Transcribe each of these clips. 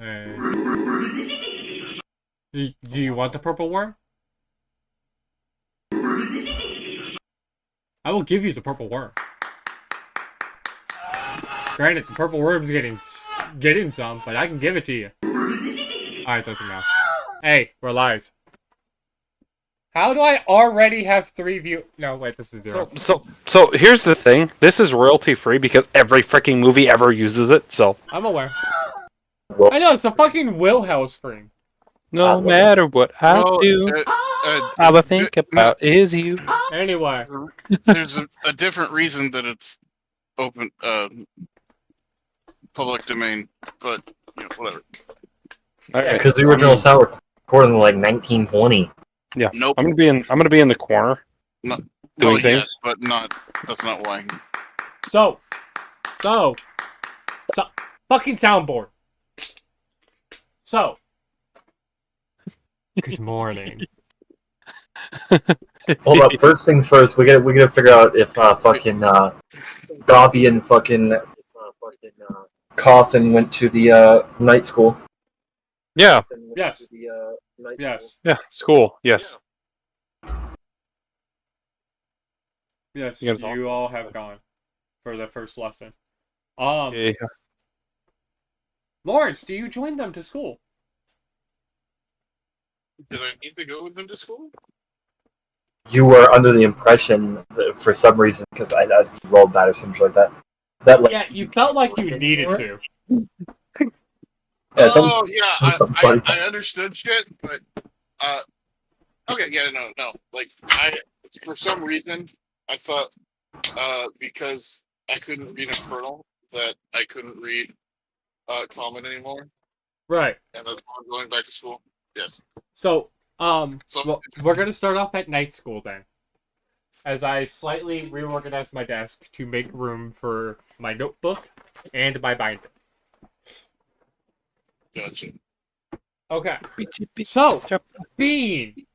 Do you want the purple worm? I will give you the purple worm. Granted, the purple worm's getting some, but I can give it to you. Alright, that's enough. Hey, we're live. How do I already have 3 views? No, wait, this is 0. So here's the thing. This is royalty free because every freaking movie ever uses it. So I'm aware. Well, I know, it's a fucking Will scream. no matter what I do, I will think about is you. Anyway, There's a different reason that it's open, public domain, but whatever. because the original sound recorded in like 1920. Yeah. Nope. I'm gonna be in the corner. No, doing well, things. yes, but not. That's not why. so, fucking soundboard. So, good morning. Hold up. First things first. We gotta figure out if fucking Gobby and fucking Cawthon went to the night school. Yeah. Yes. Yes. Yeah. School. Yes. Yes, You guys you all have gone for the first lesson. Yeah. Lawrence, do you join them to school? Did I need to go with them to school? You were under the impression that for some reason, because I think you rolled bad or something like that. That like Yeah, you felt like you needed to. Yeah, Oh yeah, somebody- I understood shit, but okay, yeah, no, like for some reason I thought because I couldn't read Infernal that I couldn't read Common anymore, Right. and that's why I'm going back to school. Yes. So, So well, we're gonna start off at night school then. As I slightly reorganize my desk to make room for my notebook and my binder. gotcha. Okay. So, Bean,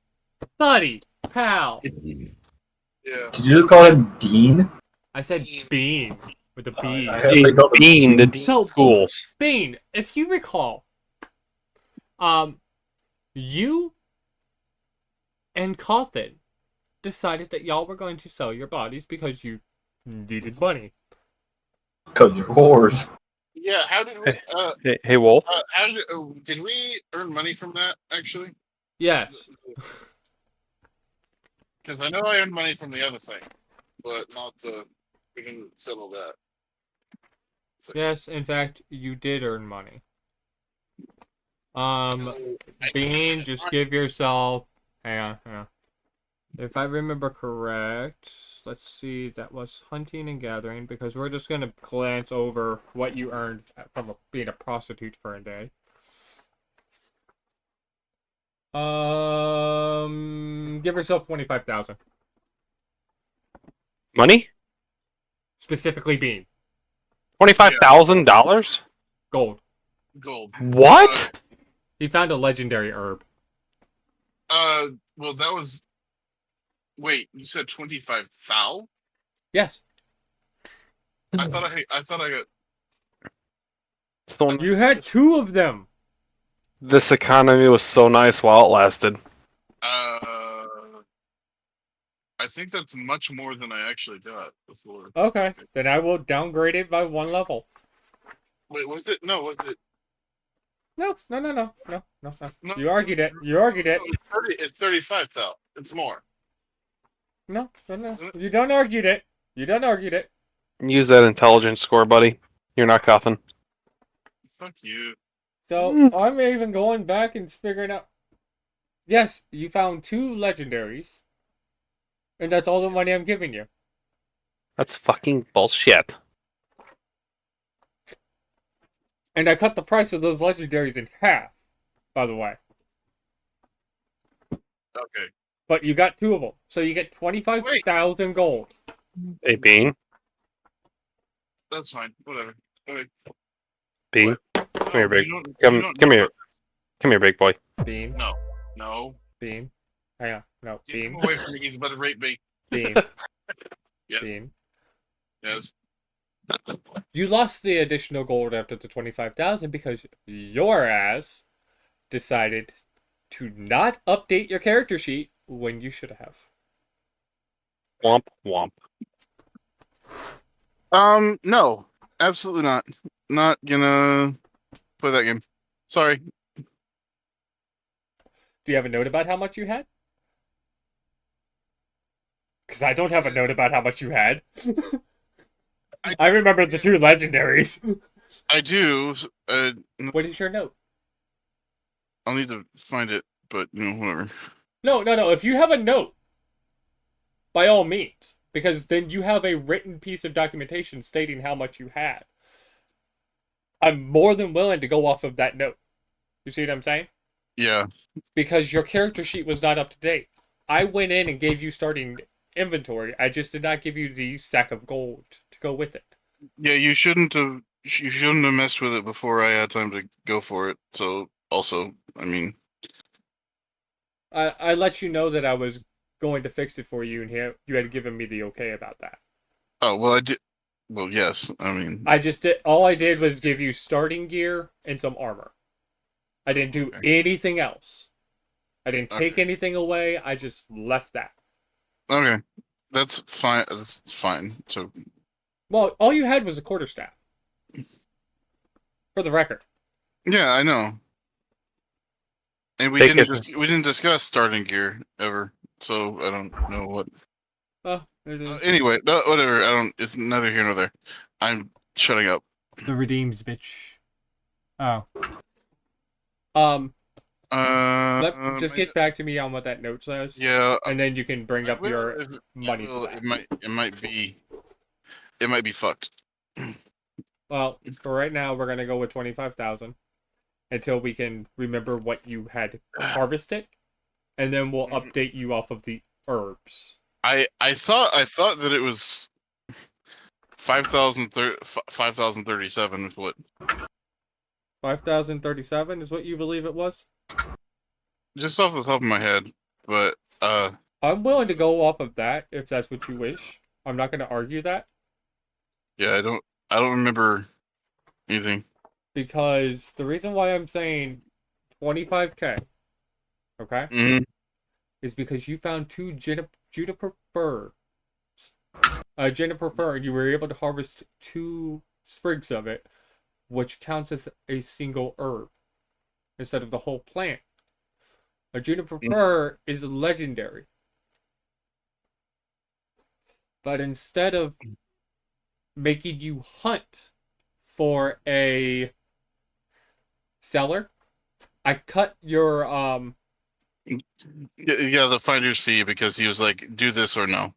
buddy, pal. Yeah. Did you just call him Dean? I said Bean with a B. He's being the dean So- of schools. Bean, if you recall, you and Cawthon decided that y'all were going to sell your bodies because you needed money. Because you're whores. Yeah. How did we? Hey, Wolf. How did we earn money from that actually? Yes. Because I know I earned money from the other thing, but not the. We didn't settle that. Yes, in fact, you did earn money. I- Bean, just give yourself. Hang on. If I remember correct, let's see, that was hunting and gathering, because we're just going to glance over what you earned from being a prostitute for a day. Give yourself 25,000. Money? Specifically Bean. $25,000? Gold. Gold. What? He found a legendary herb. Well, that was. Wait, you said 25,000? Yes. I thought I got. So You had 2 of them. this economy was so nice while it lasted. I think that's much more than I actually got before. Okay, then I will downgrade it by 1 level. Wait, was it? No, was it? No. No. You argued it. No, it's 35,000. It's more. No. You don't argue it. Use that intelligence score, buddy. You're not Cawthon. Fuck you. So I'm even going back and figuring out. Yes, you found 2 legendaries, and that's all the money I'm giving you. That's fucking bullshit. And I cut the price of those legendaries in half, by the way. Okay. But you got 2 of them, so you get 25,000 gold. Hey, Bean. That's fine. Whatever. Okay. Bean. Come here, big. Come here. Come here, big boy. Bean. No. Bean. Hang on. No. Get him Bean. away from me. He's about to rape me. Bean. Yes. Bean. Yes. You lost the additional gold after the 25,000 because your ass decided to not update your character sheet when you should have. Womp womp. No, absolutely not. Not gonna play that game. Sorry. Do you have a note about how much you had? Because I don't have a note about how much you had. I remember the two legendaries. I do. What is your note? I'll need to find it, but whatever. No. If you have a note, by all means, because then you have a written piece of documentation stating how much you had. I'm more than willing to go off of that note. You see what I'm saying? Yeah. Because your character sheet was not up to date. I went in and gave you starting inventory. I just did not give you the sack of gold to go with it. Yeah, you shouldn't have. You shouldn't have messed with it before I had time to go for it. So, also, I mean, I let you know that I was going to fix it for you, and you had given me the okay about that. oh well, I did. Well, yes. I mean, I just did. All I did was give you starting gear and some armor. I didn't do anything else. I didn't take anything away. I just left that. Okay, that's fine. That's fine. So, Well, all you had was a quarterstaff. For the record. yeah, I know. And we Take didn't it. just we didn't discuss starting gear ever. So I don't know what. Oh, it is. Anyway, no, whatever. I don't. It's neither here nor there. I'm shutting up. The redeems, bitch. Oh. Um, just get back to me on what that note says. Yeah, And then you can bring up your money for that. It might be fucked. Well, for right now, we're gonna go with 25,000 until we can remember what you had harvested, and then we'll update you off of the herbs. I thought that it was 5,037 is what. 5,037 is what you believe it was? Just off the top of my head, but I'm willing to go off of that if that's what you wish. I'm not going to argue that. Yeah, I don't remember anything. Because the reason why I'm saying 25K, okay, is because you found two juniper fir, and you were able to harvest 2 sprigs of it, which counts as a single herb instead of the whole plant. A juniper fir is legendary. But instead of making you hunt for a seller, I cut your Yeah, the finder's fee because he was like, do this or no.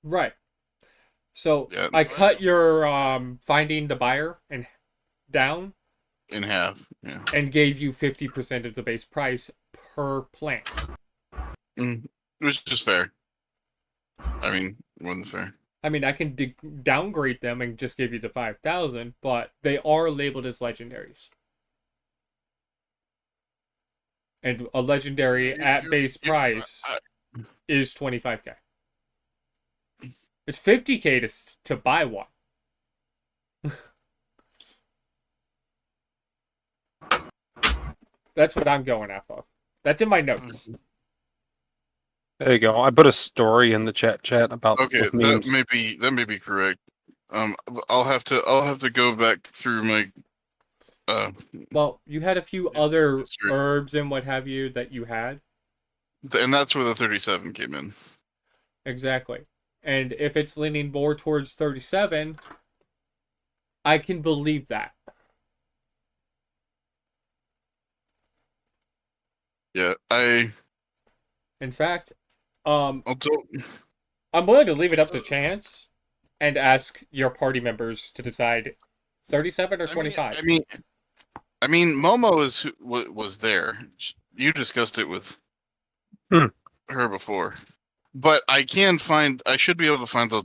right. So Yeah, I cut your finding the buyer and down in half. Yeah. and gave you 50% of the base price per plant. Which is fair. I mean, more than fair. I mean, I can downgrade them and just give you the 5,000, but they are labeled as legendaries. And a legendary at base price is 25K. It's 50K to buy one. That's what I'm going off of. That's in my notes. There you go. I put a story in the chat about. Okay, that may be correct. I'll have to go back through my. Well, you had a few other herbs and what have you that you had. And that's where the 37 came in. Exactly. And if it's leaning more towards 37, I can believe that. Yeah, In fact, I'm I'll tell. willing to leave it up to chance and ask your party members to decide 37 or 25. I mean, Momo was there. You discussed it with her before, but I should be able to find the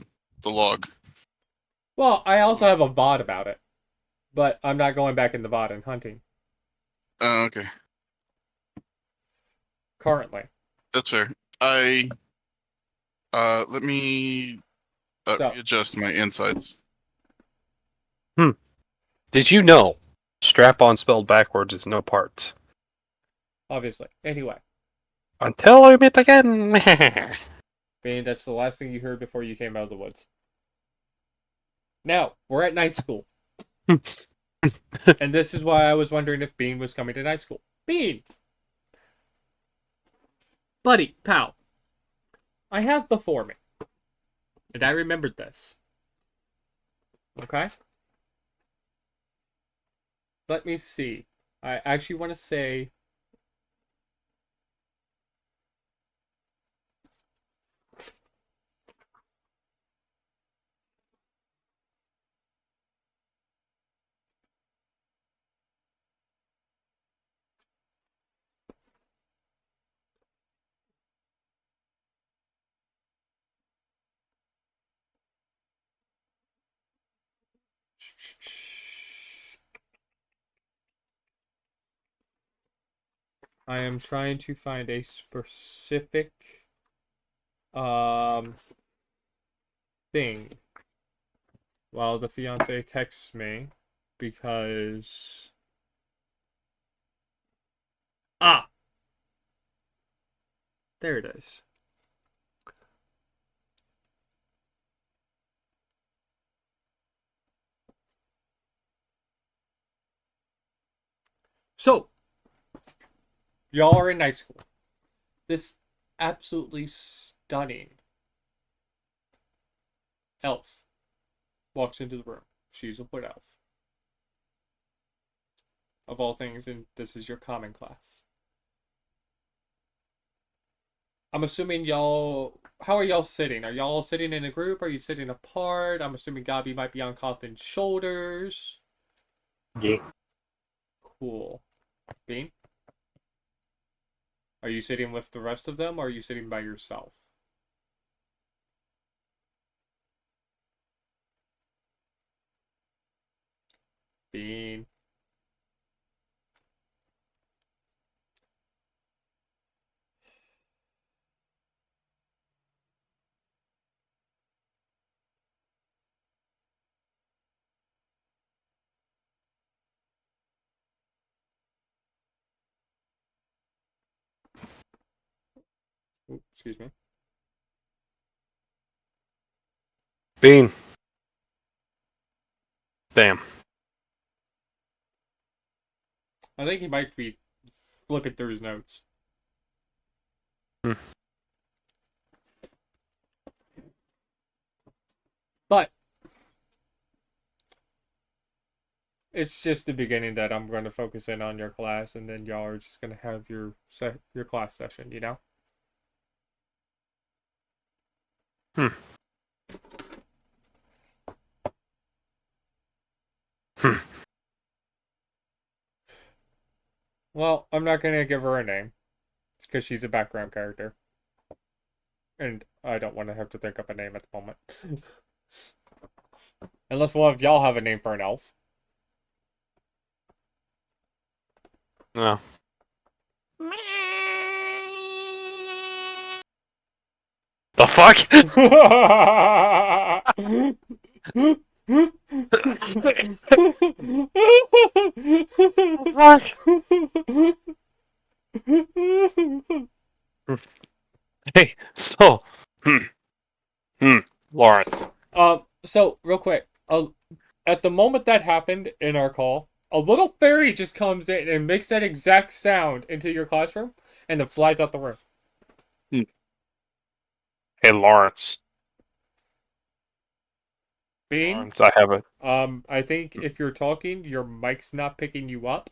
log. Well, I also have a VOD about it, but I'm not going back in the VOD and hunting. Okay. Currently. That's fair. Let me readjust my insides. Did you know strap-on spelled backwards is no parts? Obviously. Anyway, Until I meet again. Bane, that's the last thing you heard before you came out of the woods. Now, we're at night school. And this is why I was wondering if Bean was coming to night school. Bean! Buddy, pal. I have before me. And I remembered this. Okay? Let me see. I actually want to say... I am trying to find a specific thing while the fiance texts me because there it is. So y'all are in night school. This absolutely stunning elf walks into the room. She's a wood elf. Of all things, and this is your common class. I'm assuming y'all... How are y'all sitting? Are y'all sitting in a group? Are you sitting apart? I'm assuming Gabi might be on Cawthon's shoulders. Yeah. Cool. Bean? Are you sitting with the rest of them, or are you sitting by yourself? Bean. Ooh, excuse me. Bean. Damn. I think he might be flipping through his notes. Hmm. But it's just the beginning that I'm going to focus in on your class, and then y'all are just going to have your class session, you know? Hmm. Hmm. Well, I'm not going to give her a name, because she's a background character. And I don't want to have to think up a name at the moment. Unless one of y'all have a name for an elf. No. The fuck? Fuck. Hey, so, Lawrence. So real quick, at the moment that happened in our call, a little fairy just comes in and makes that exact sound into your classroom, and then flies out the room. Hey, Lawrence. Bean, Lawrence, I have it. I think if you're talking, your mic's not picking you up.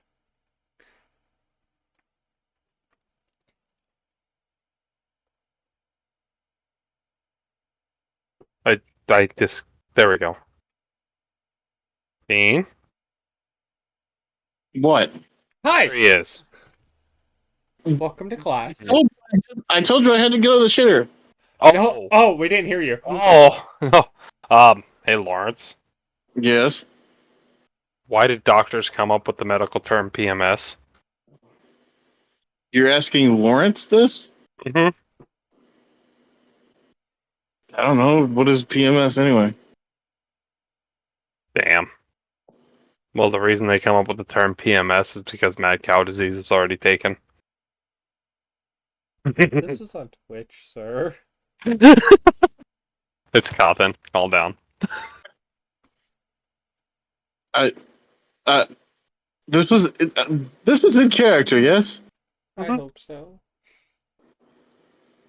I just, there we go. Bean? What? Hi, There he is. welcome to class. Oh, I told you I had to go to the shitter. No, we didn't hear you. Oh, no. Hey, Lawrence. Yes. Why did doctors come up with the medical term PMS? You're asking Lawrence this? Mm-hmm. I don't know. What is PMS anyway? Damn. Well, the reason they come up with the term PMS is because mad cow disease was already taken. This is on Twitch, sir. It's Cotton. Calm down. I, this was in character, yes. I Mhm. hope so.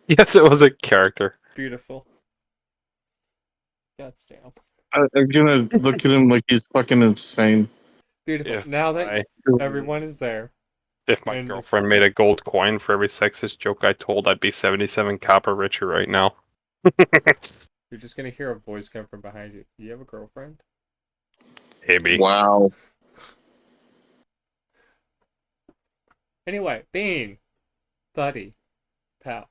Yes, it was a character. Beautiful. God damn. I'm gonna look at him like he's fucking insane. Beautiful. If Now that my, everyone is there. if my And- girlfriend made a gold coin for every sexist joke I told, I'd be 77 copper richer right now. You're just gonna hear a voice come from behind you. You have a girlfriend? Maybe. Wow. Anyway, Bean. Buddy. Pal.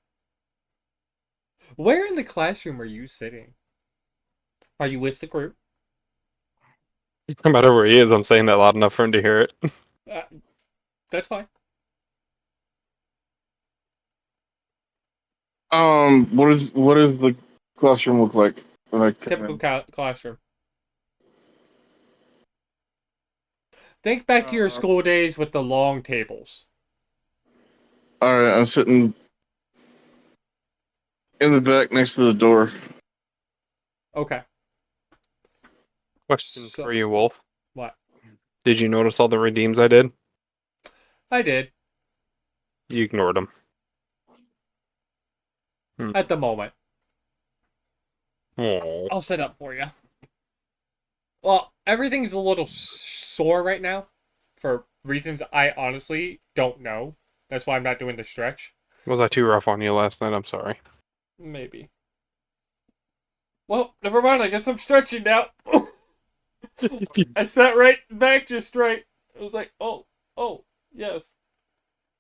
Where in the classroom are you sitting? Are you with the group? No matter where he is, I'm saying that loud enough for him to hear it. Uh, that's fine. What does the classroom look like when I come Typical in? classroom. Think back to your school days with the long tables. All right, I'm sitting in the back next to the door. Okay. Question So- for you, Wolf. What? Did you notice all the redeems I did? I did. You ignored them. At the moment. Oh. I'll set up for you. Well, everything's a little sore right now. For reasons I honestly don't know. That's why I'm not doing the stretch. Was I too rough on you last night? I'm sorry. Maybe. Well, never mind. I guess I'm stretching now. I sat right back just right. I was like, oh, yes.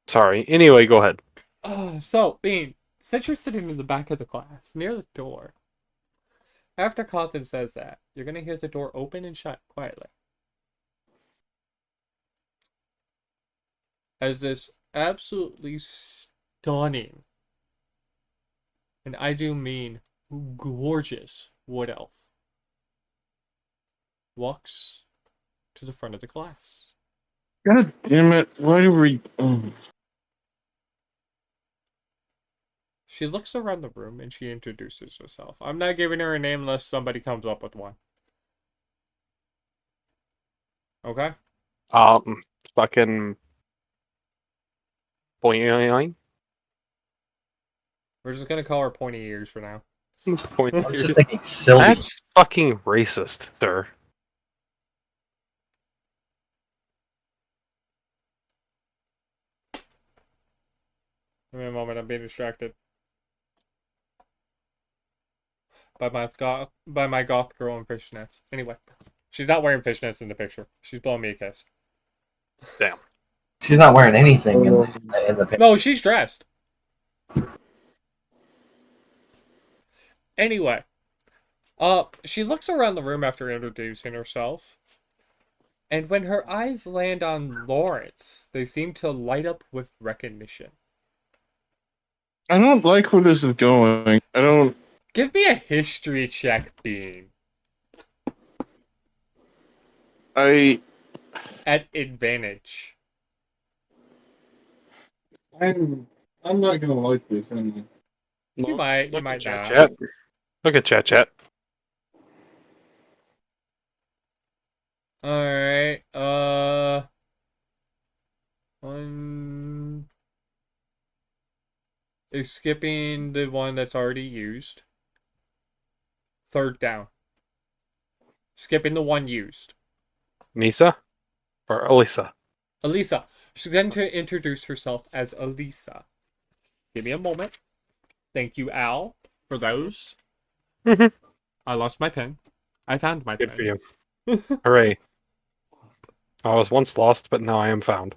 Sorry. Anyway, go ahead. So, Bean, since you're sitting in the back of the class, near the door, after Cawthon says that, you're going to hear the door open and shut quietly. As this absolutely stunning, and I do mean gorgeous, wood elf walks to the front of the class. God damn it! Why do we? She looks around the room and she introduces herself. I'm not giving her a name unless somebody comes up with one. Okay? Fucking. Boing. We're just gonna call her Pointy Ears for now. Point. I was just thinking Sylvie. That's fucking racist, sir. Give me a moment, I'm being distracted. By my goth girl in fishnets. Anyway, she's not wearing fishnets in the picture. She's blowing me a kiss. Damn. She's not wearing anything in the picture. No, she's dressed. Anyway, she looks around the room after introducing herself, and when her eyes land on Lawrence, they seem to light up with recognition. I don't like where this is going. I don't. Give me a history check, Bean. I. At advantage. I'm not gonna like this. Anyway. You might Look not. at chat. Look at chat. Alright, one... Is skipping the one that's already used. Third down. Skipping the one used. Misa? Or Elisa? Elisa. She's going to introduce herself as Elisa. Give me a moment. Thank you, Al, for those. Mhm. I lost my pen. I found my pen. Good for you. Hooray. I was once lost, but now I am found.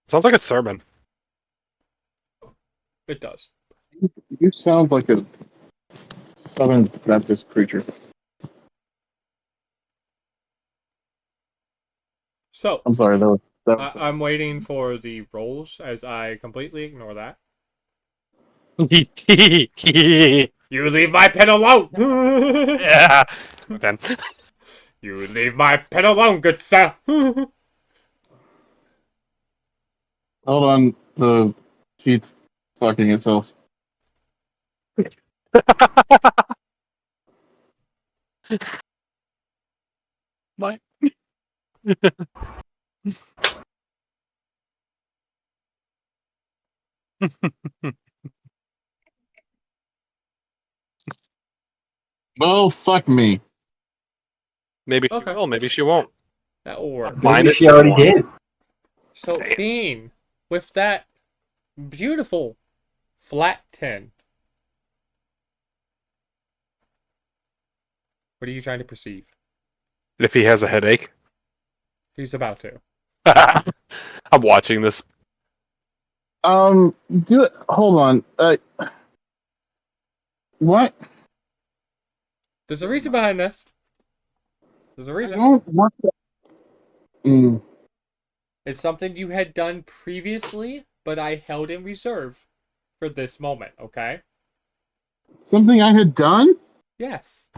Sounds like a sermon. It does. You sound like a Southern Baptist preacher. So, I'm sorry, that was I'm waiting for the rolls as I completely ignore that. Yeah. You leave my pen alone! Then. You leave my pet alone, good sir. Hold on, the sheet's fucking itself. My. Oh, fuck me. Maybe she Okay. will. Maybe she won't. That will work. Mine Maybe is she already one. did. So, Damn. Bean, with that beautiful flat 10, what are you trying to perceive? If he has a headache. He's about to. I'm watching this. Do it. Hold on. What? There's a reason behind this. There's a I reason. don't want that. It's something you had done previously, but I held in reserve for this moment, okay? Something I had done? Yes.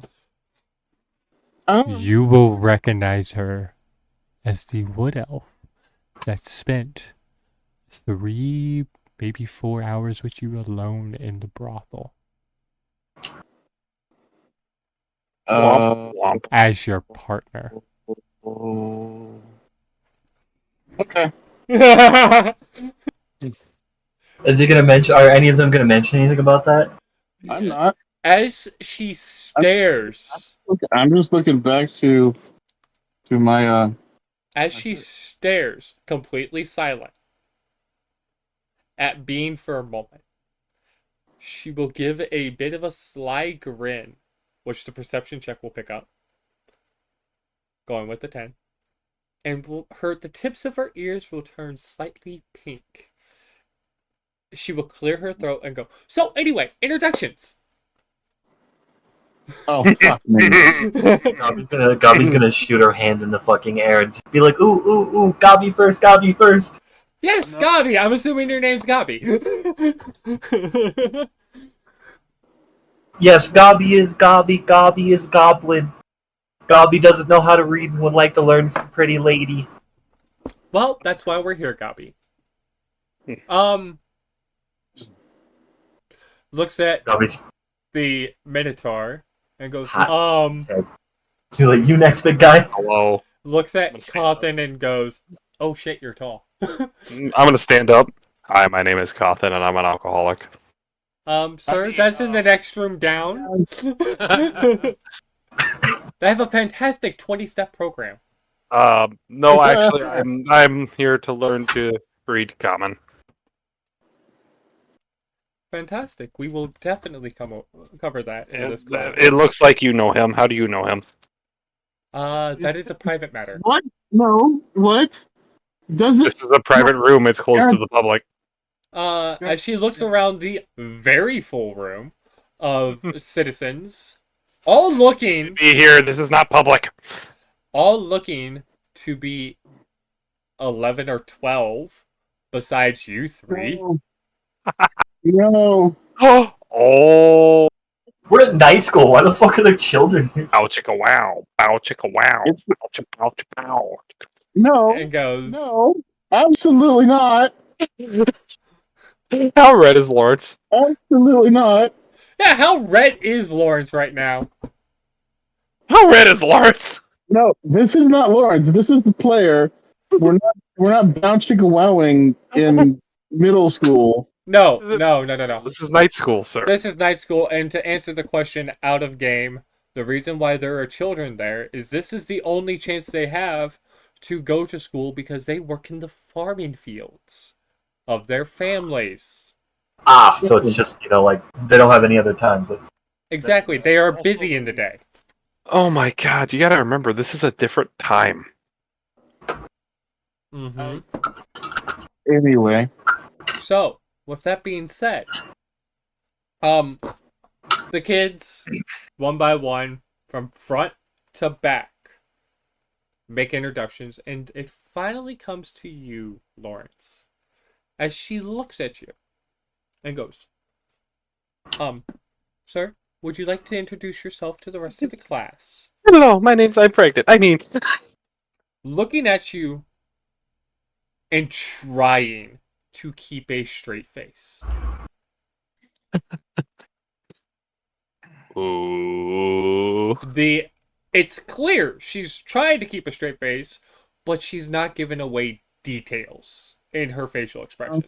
I don't You will recognize her as the wood elf that spent 3, maybe 4 hours with you alone in the brothel Womp womp. as your partner. oh. Okay. Is he gonna mention? Are any of them gonna mention anything about that? I'm not. As she stares, I'm just looking back to my as she stares, completely silent, at Bean for a moment, she will give a bit of a sly grin, which the perception check will pick up. Going with the 10. And the tips of her ears will turn slightly pink. She will clear her throat and go, so anyway, introductions. Oh fuck me. Gabi's gonna shoot her hand in the fucking air and just be like, ooh, ooh, ooh, Gabi first, Gabi first. Yes, Gabi. I'm assuming your name's Gabi. Yes, Gabi is Gabi, Gabi is Goblin. Gabi doesn't know how to read and would like to learn from Pretty Lady. Well, that's why we're here, Gabi. Looks at Gabi's the Minotaur and goes, head. She's like, you next, big guy. Hello. looks at I'm gonna stand up. Cawthon and goes, oh shit, you're tall. I'm gonna stand up. Hi, my name is Cawthon, and I'm an alcoholic. Sir, that's in the next room down. They have a fantastic 20-step program. No, actually, I'm here to learn to read common. Fantastic. We will definitely cover that in this class. It looks like you know him. How do you know him? That is a private matter. What? No. What? Does it? This is a private room. It's closed to the public. As she looks around the very full room of citizens, all looking Be here. This is not public. to be 11 or 12, besides you three. No. Oh. We're in night school. Why the fuck are there children here? Bow chicka wow. Bow chicka wow. Bow chicka bow chicka bow. No. And goes, No. Absolutely not. How red is Lawrence? Absolutely not. yeah, how red is Lawrence right now? How red is Lawrence? No, this is not Lawrence. This is the player. We're not bouncing wowing in middle school. No. This is night school, sir. This is night school, and to answer the question out of game, the reason why there are children there is this is the only chance they have to go to school because they work in the farming fields of their families. Ah, so it's just, like, they don't have any other times. Exactly, they are busy in the day. Oh my god, you gotta remember, this is a different time. Mm-hmm. Anyway. So, with that being said, the kids, one by one, from front to back, make introductions, and it finally comes to you, Lawrence, as she looks at you and goes, sir, would you like to introduce yourself to the rest of the class? I don't know. I'm pregnant. I mean, looking at you and trying to keep a straight face. ooh. It's clear she's trying to keep a straight face, but she's not giving away details in her facial expressions.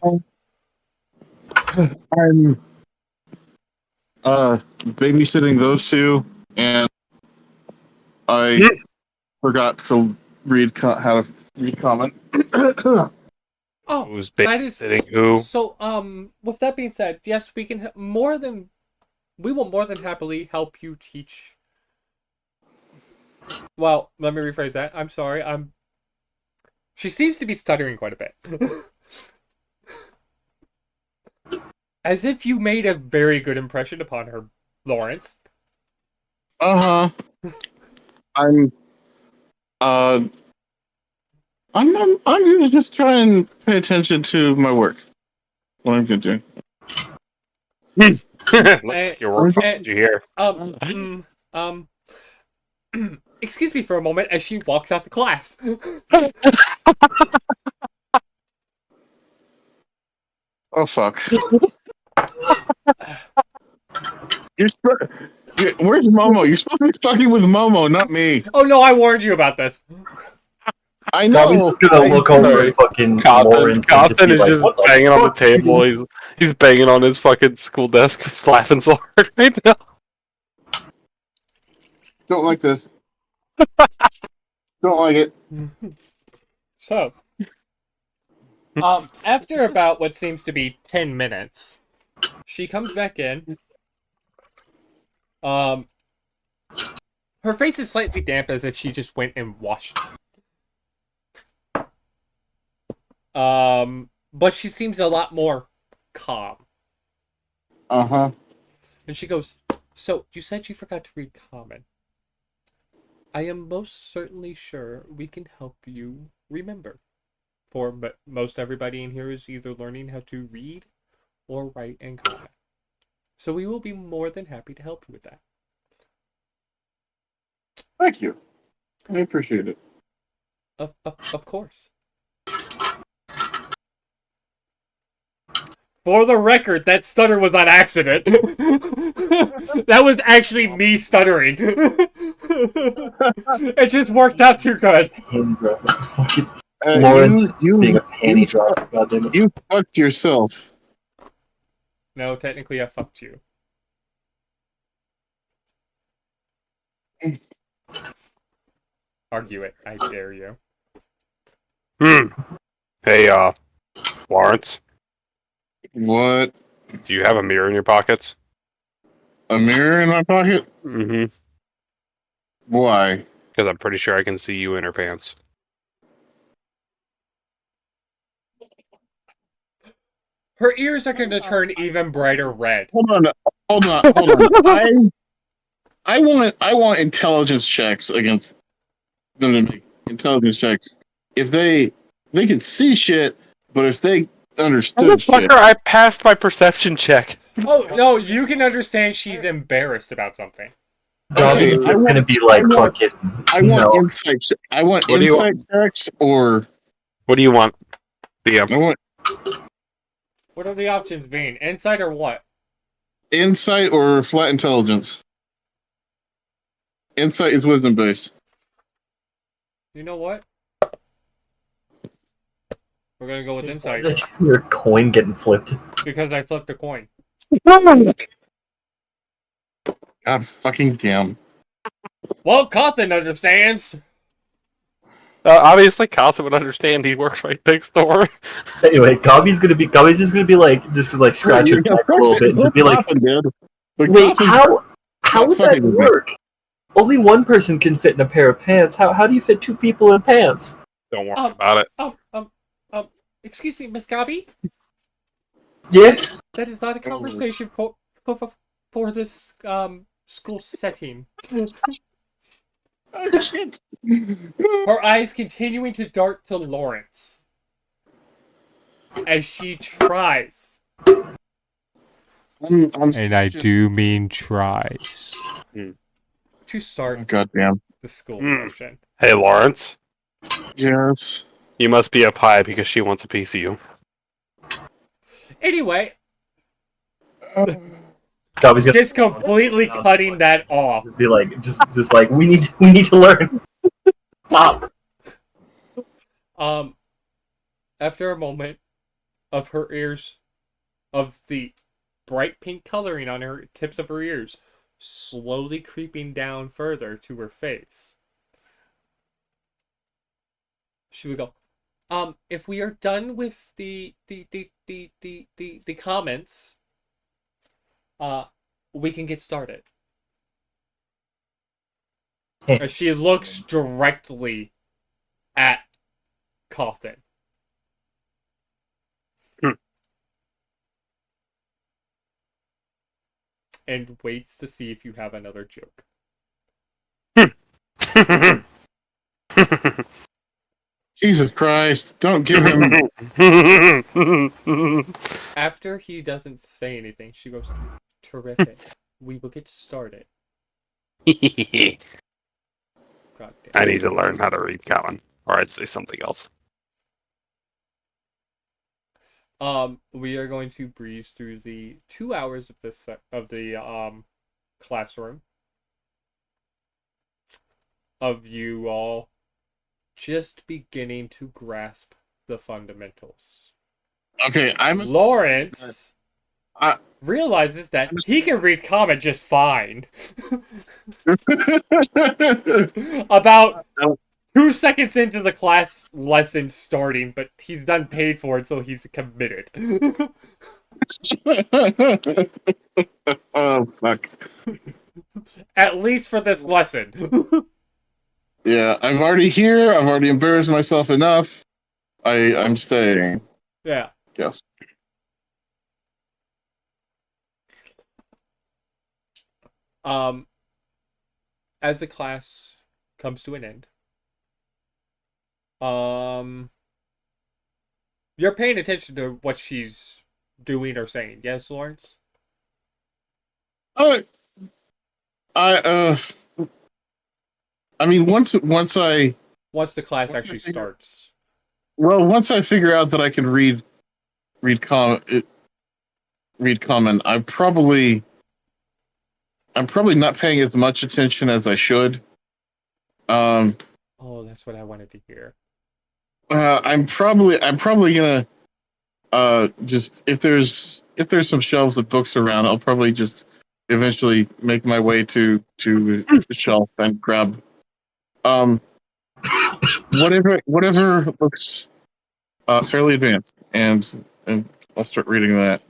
I'm babysitting those two, and I forgot to how to read comment. Oh, Who's that is babysitting who? so. With that being said, yes, we can we will more than happily help you teach. Well, let me rephrase that. I'm sorry. She seems to be stuttering quite a bit. As if you made a very good impression upon her, Lawrence. I'm uh I'm gonna just try and pay attention to my work. What I'm gonna do. Looks like your work. eh, Did you hear? Um, excuse me for a moment as she walks out the class. Oh fuck. Where's Momo? You're supposed to be talking with Momo, not me. Oh no, I warned you about this. I Gobby's know. just gonna look over at fucking Lawrence and Cawthon be is like, just "What the banging on the fuck?" table. He's banging on his fucking school desk. He's laughing so hard right now. Don't like this. Don't like it. So, after about what seems to be 10 minutes, she comes back in. Her face is slightly damp as if she just went and washed. But she seems a lot more calm. Uh-huh. And she goes, "So, you said you forgot to read common. I am most certainly sure we can help you remember. For most everybody in here is either learning how to read or write in common. So we will be more than happy to help you with that." Thank you. I appreciate it. Of course. For the record, that stutter was on accident. That was actually me stuttering. It just worked out too good. Pin drop. Fucking Lawrence being a panty dropper. Goddamn it. You fucked yourself. No, technically I fucked you. Argue it. I dare you. Hey, Lawrence, What? do you have a mirror in your pockets? A mirror in my pocket? Mm-hmm. Why? Because I'm pretty sure I can see you in her pants. Her ears are going to turn even brighter red. Hold on. I want intelligence checks against them to make intelligence checks. If they can see shit, but if they understood shit. Motherfucker, I passed my perception check. Oh, no, you can understand she's embarrassed about something. Gobby's Okay, just gonna be like fucking. I want insight. I want What do you insight checks, or What do you want, DM? I want What are the options being? Insight or what? insight or flat intelligence. Insight is wisdom based. You know what? We're going to go with insight. That's your coin getting flipped. Because I flipped a coin. God fucking damn. Well, Cawthon understands. Obviously, Cawthon would understand. He works right next door. Anyway, Gobby's just gonna be like scratching Yeah, back a little bit and be like, dude. But "Wait, Cawthon's- how would that fucking with me. work? Only one person can fit in a pair of pants. How do you fit two people in pants?" Don't worry about it. Excuse me, Miss Gobby? Yeah. That is not a conversation for this, school setting. Oh, shit. Her eyes continuing to dart to Lawrence. As she tries. I'm And I do mean tries. To start God damn. the school Hmm. session. Hey, Lawrence. Yes. You must be up high because she wants a piece of you. Anyway, Dobby's gonna just completely cutting that off. just be like, just like we need to learn. Stop. After a moment of her ears, of the bright pink coloring on her tips of her ears, slowly creeping down further to her face, she would go, if we are done with the comments, we can get started. As she looks directly at Cawthon. Hmm. And waits to see if you have another joke. Jesus Christ! Don't give him. After he doesn't say anything, she goes, terrific. We will get started. God damn. I need to learn how to read Cowan, or I'd say something else. We are going to breeze through the 2 hours of this classroom of you all just beginning to grasp the fundamentals. Okay, Lawrence I- realizes that he can read comic just fine. About 2 seconds into the class lesson starting, but he's done paid for it, so he's committed. Oh fuck! At least for this lesson. Yeah, I'm already here. I've already embarrassed myself enough. I'm staying. Yeah. Yes. Um, as the class comes to an end, you're paying attention to what she's doing or saying. Yes, Lawrence? Uh, I I mean, once I Once the class Once I actually figure- starts. once I figure out that I can read com read common, I'm probably not paying as much attention as I should. Um, Oh, that's what I wanted to hear. I'm probably gonna just if there's some shelves of books around, I'll probably just eventually make my way to the shelf and grab um whatever looks fairly advanced, and I'll start reading that.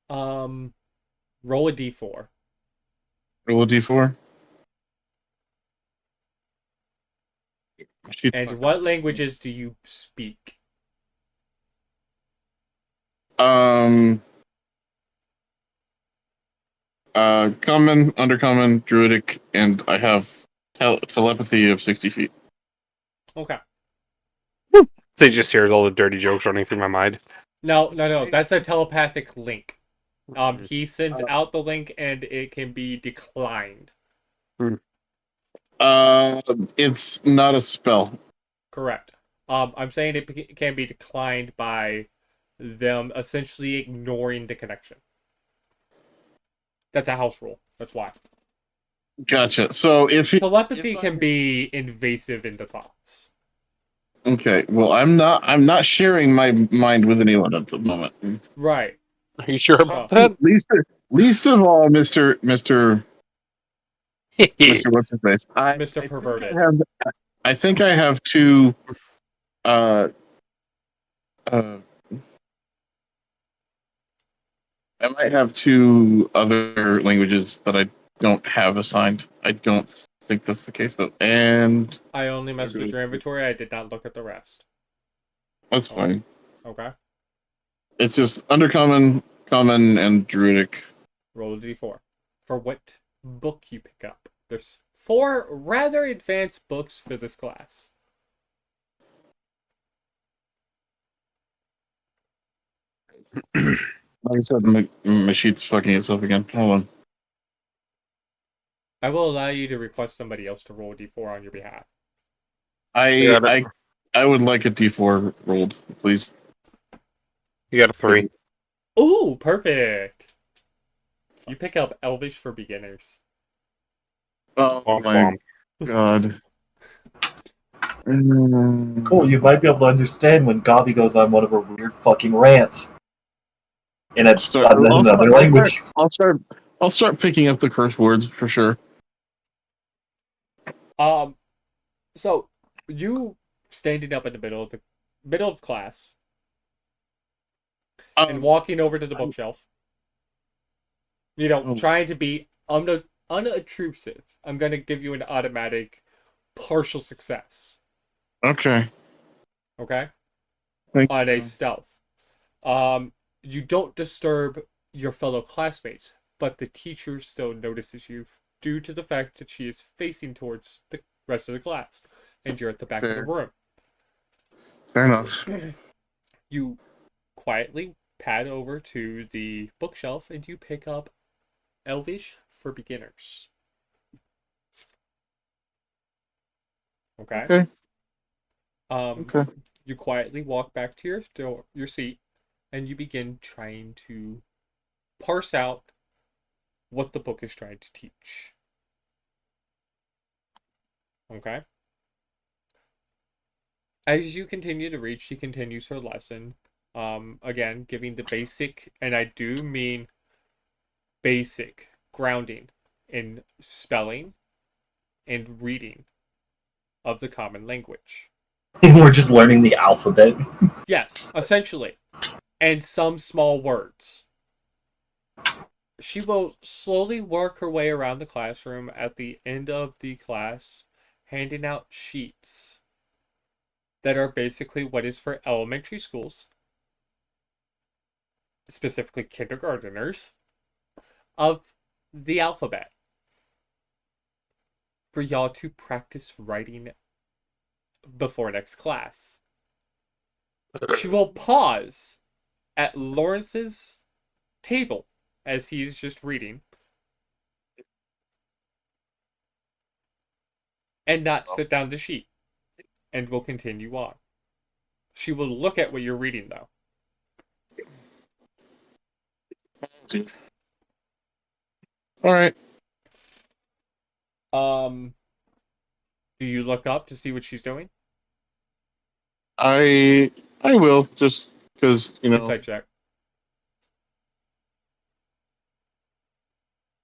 Roll a d4. Roll a d4. And what languages do you speak? Common, undercommon, druidic, and I have telepathy of 60 feet. Okay. They just hear all the dirty jokes running through my mind. No. That's a telepathic link. He sends out the link and it can be declined. It's not a spell. Correct. I'm saying it can be declined by them essentially ignoring the connection. That's a house rule. That's why. Gotcha. So Telepathy can be invasive into thoughts. okay, well, I'm not sharing my mind with anyone at the moment. Right. Are you sure about that? Least of all, Mister what's his face? Mr. Perverted. I think I have two. Uh, uh, I might have two other languages that I don't have assigned. I don't think that's the case though, and I only messed with your inventory. I did not look at the rest. that's fine. Okay. It's just undercommon, common, and druidic. Roll a d4. For what book you pick up. There's 4 rather advanced books for this class. Like I said, my sheet's fucking itself again. Hold on. I will allow you to request somebody else to roll a d4 on your behalf. You got it. I would like a D4 rolled, please. You got a 3. Ooh, perfect. You pick up Elvish for beginners. Oh Womp my womp. god. Cool, you might be able to understand when Gabi goes on one of her weird fucking rants in another language. I'll start picking up the curse words for sure. So you standing up in the middle of class and walking over to the bookshelf. Oh. Trying to be unobtrusive. I'm gonna give you an automatic partial success. Okay. Okay? Thank On a you. stealth. You don't disturb your fellow classmates, but the teacher still notices you due to the fact that she is facing towards the rest of the class, and you're at the back of the room. Fair enough. You quietly pad over to the bookshelf and you pick up Elvish for Beginners. Okay? Okay. Um, Okay. you quietly walk back to your seat and you begin trying to parse out what the book is trying to teach. Okay? As you continue to read, she continues her lesson. Again, giving the basic, and I do mean basic grounding in spelling and reading of the common language. We're just learning the alphabet. Yes, essentially. And some small words. She will slowly work her way around the classroom at the end of the class, handing out sheets that are basically what is for elementary schools, specifically kindergarteners, of the alphabet for y'all to practice writing before next class. She will pause at Lawrence's table as he's just reading and not sit down the sheet and will continue on. She will look at what you're reading though. All right. Do you look up to see what she's doing? I will just because Insight check.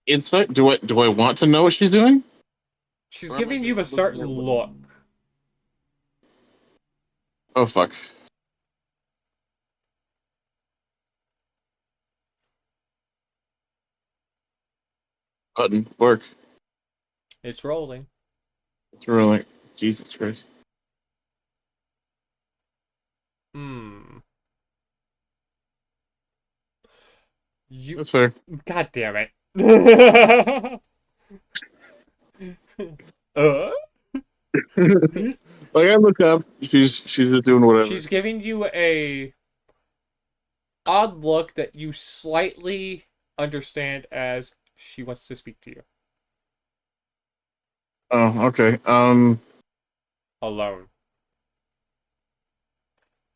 insight. Do I want to know what she's doing? She's Or am I giving you a just looking certain at what- look. Oh fuck. Button work. It's rolling. It's really Jesus Christ. Hmm. You. That's fair. God damn it. uh? Like I look up, she's just doing whatever. She's giving you a odd look that you slightly understand as she wants to speak to you Oh, okay. alone.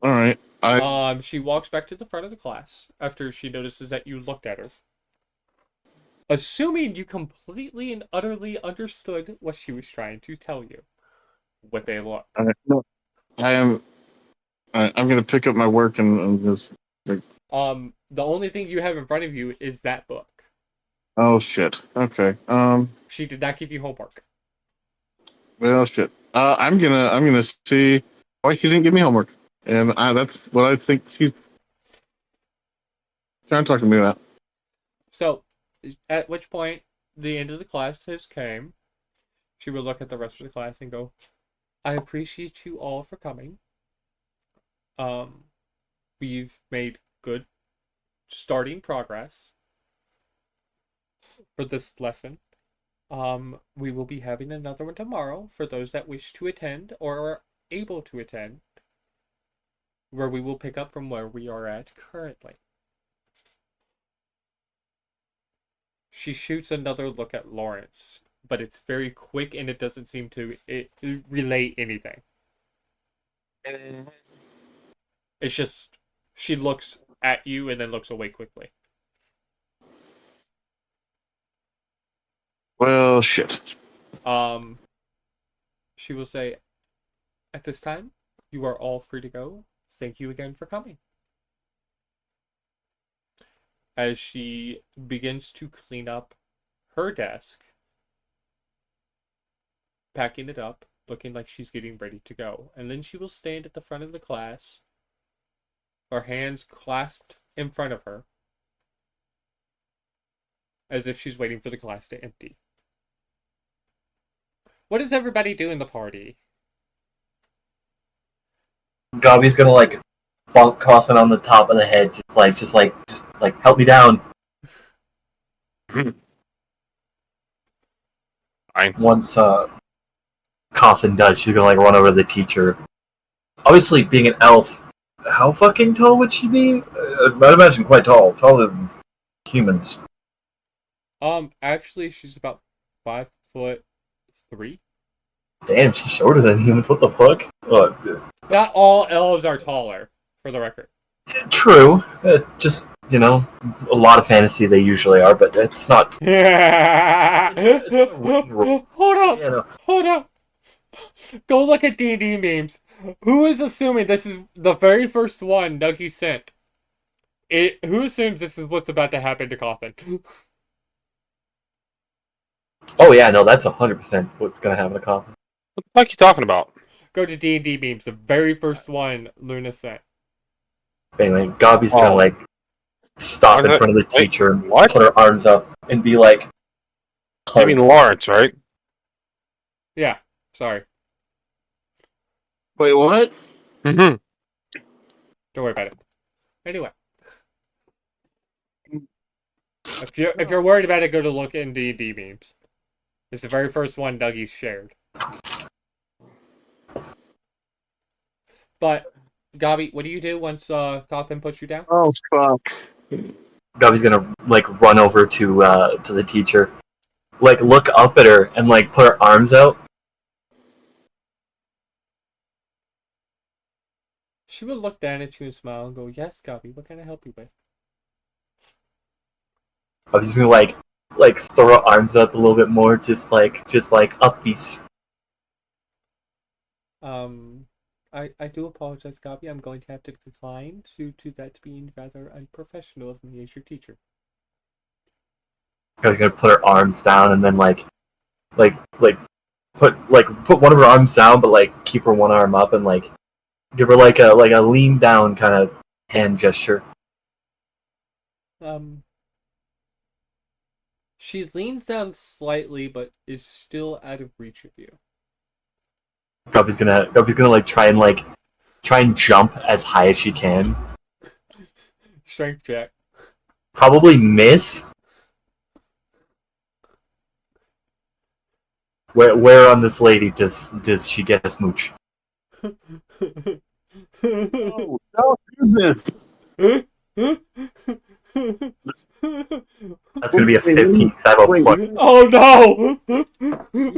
All right. She walks back to the front of the class after she notices that you looked at her. Assuming you completely and utterly understood what she was trying to tell you with a look. No, I am. I'm gonna pick up my work and just. The only thing you have in front of you is that book. Oh shit. Okay. She did not give you homework. Well, shit. I'm gonna see why she didn't give me homework, and that's what I think she's trying to talk to me about. So, at which point the end of the class has came. She will look at the rest of the class and go, I appreciate you all for coming. We've made good starting progress for this lesson. We will be having another one tomorrow for those that wish to attend or are able to attend, where we will pick up from where we are at currently. She shoots another look at Lawrence, but it's very quick and it doesn't seem to relate anything. It's just she looks at you and then looks away quickly. Well, shit. She will say, "At this time, you are all free to go. Thank you again for coming." As she begins to clean up her desk, packing it up, looking like she's getting ready to go. And then she will stand at the front of the class, her hands clasped in front of her, as if she's waiting for the class to empty. What does everybody do in the party? Gabi's gonna like bonk Coffin on the top of the head, just like help me down. Fine. Once Coffin does, she's gonna like run over to the teacher. Obviously, being an elf, how fucking tall would she be? I'd imagine quite tall, taller than humans. Actually, she's about 5'3". Damn, she's shorter than humans. What the fuck? Not all elves are taller, for the record. True. Just a lot of fantasy they usually are, but it's not. Hold up! You know. Hold up! Go look at D&D memes. Who is assuming this is the very first one Dougie sent? Who assumes this is what's about to happen to Coffin? Oh yeah, no, that's 100% what's gonna happen to Coffin. What the fuck are you talking about? Go to D&D memes. The very first one Luna sent. Anyway, Gabi's gonna like stop in front of the teacher, and what? put her arms up, and be like, You mean Lawrence, right? Yeah, sorry. Wait, what? Mm-hmm. Don't worry about it. Anyway. If you're worried about it, go to look in D&D memes. It's the very first one Dougie shared. But, Gabi, what do you do once Coffin puts you down? Oh, fuck. Gabi's gonna like run over to the teacher, like look up at her and like put her arms out. She would look down at you and smile and go, "Yes, Gabi, what can I help you with?" I'm just gonna like throw her arms up a little bit more, just like upbeats. I do apologize, Gabi. I'm going to have to decline due to that being rather unprofessional of me as your teacher. I was gonna put her arms down and then put one of her arms down, but like keep her one arm up and like give her like a lean down kind of hand gesture. She leans down slightly, but is still out of reach of you. Gabi's gonna like try and jump as high as she can. Strength check. Probably miss. Where on this lady does she get a smooch? No, don't do this. That's gonna be a 15 because I have a plus. Oh no!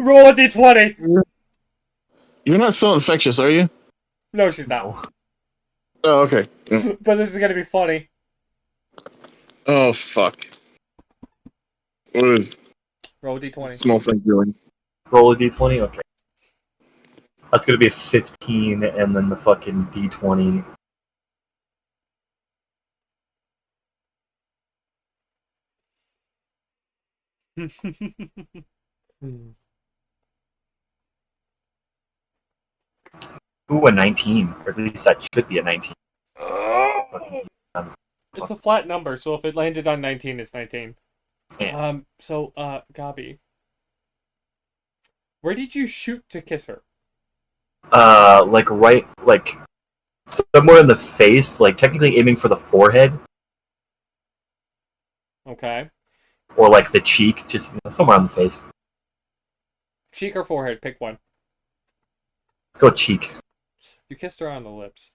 Roll a d20. You're not still infectious, are you? No, she's not. Oh, okay. But this is gonna be funny. Oh, fuck. What is Roll a d20. small thing doing? Roll a d20. Okay. That's gonna be a 15, and then the fucking d20. Ooh, a 19. Or at least that should be a 19. It's a flat number, so if it landed on 19, it's 19. Yeah. So, Gabi. Where did you shoot to kiss her? Like right, like somewhere in the face, like technically aiming for the forehead. Okay. Or like the cheek, just somewhere on the face. Cheek or forehead, pick one. Let's go cheek. You kissed her on the lips.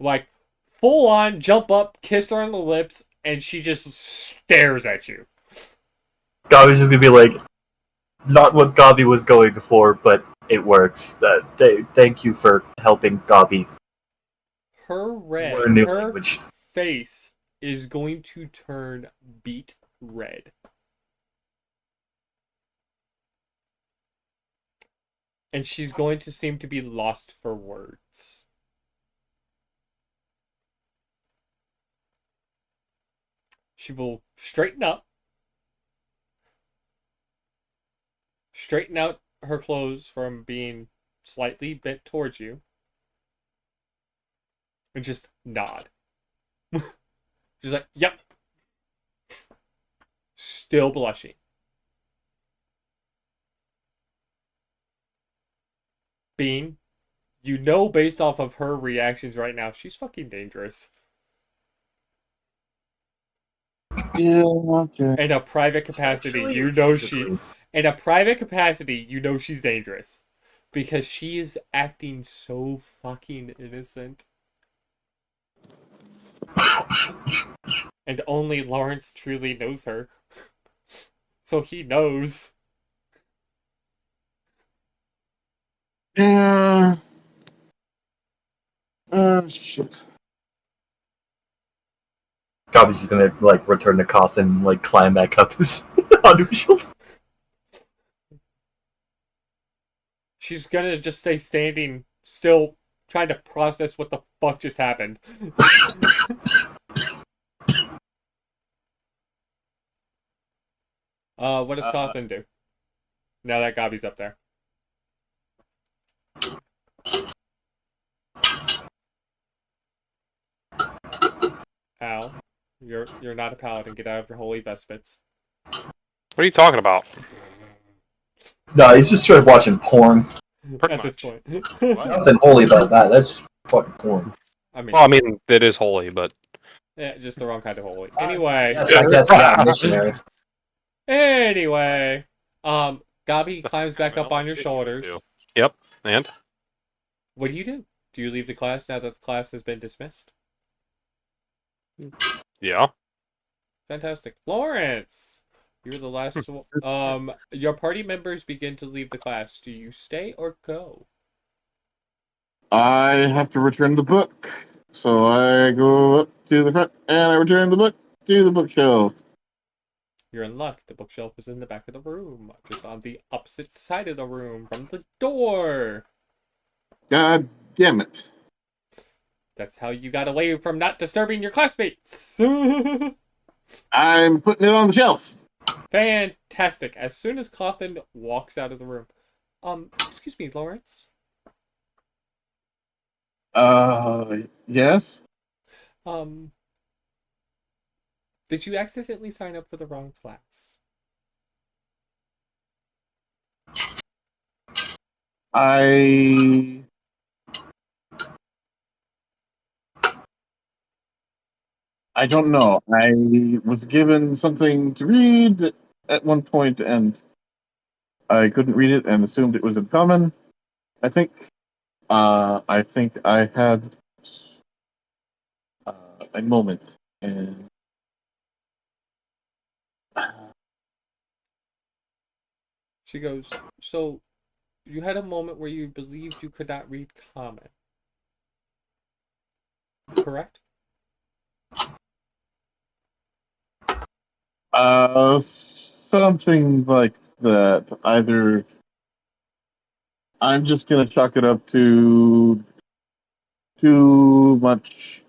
Like, full on, jump up, kiss her on the lips, and she just stares at you. Gabi's just gonna be like, not what Gabi was going for, but it works. Thank you for helping Gabi learn new Her language. face is going to turn beet red. And she's going to seem to be lost for words. She will straighten up, straighten out her clothes from being slightly bent towards you, and just nod. She's like, yep. Still blushing. Bean, you know based off of her reactions right now, she's fucking dangerous. Yeah, okay. In a private capacity, Sexually you or know physically? in a private capacity, you know she's dangerous. Because she is acting so fucking innocent. And only Lawrence truly knows her. So he knows. Yeah. Shit. Gabi's just gonna like return the coffin, like climb back up his onto his shoulder. She's gonna just stay standing, still trying to process what the fuck just happened. What does Cawthon do? Now that Gabi's up there. Al, you're not a paladin. Get out of your holy vestments. What are you talking about? No, he's just straight up watching porn. Pretty At this much. point. Nothing holy about that. That's fucking porn. I mean, Well, I mean, it is holy, but yeah, just the wrong kind of holy. Anyway. Yes, I guess yeah, missionary. Anyway. Gabi climbs back up on your Shit you shoulders. do. Yep, and What do? Do you leave the class now that the class has been dismissed? yeah. Fantastic. Lawrence! You're the last one. Your party members begin to leave the class. Do you stay or go? I have to return the book. So I go up to the front and I return the book to the bookshelf. You're in luck. The bookshelf is in the back of the room, just on the opposite side of the room from the door. God damn it. That's how you got away from not disturbing your classmates. I'm putting it on the shelf. Fantastic. As soon as Cawthon walks out of the room. Excuse me, Lawrence. Yes? Did you accidentally sign up for the wrong class? I don't know. I was given something to read at one point and I couldn't read it and assumed it was in common. I think I had a moment and She goes, so you had a moment where you believed you could not read common. Correct? something like that. Either I'm just gonna chalk it up to too much.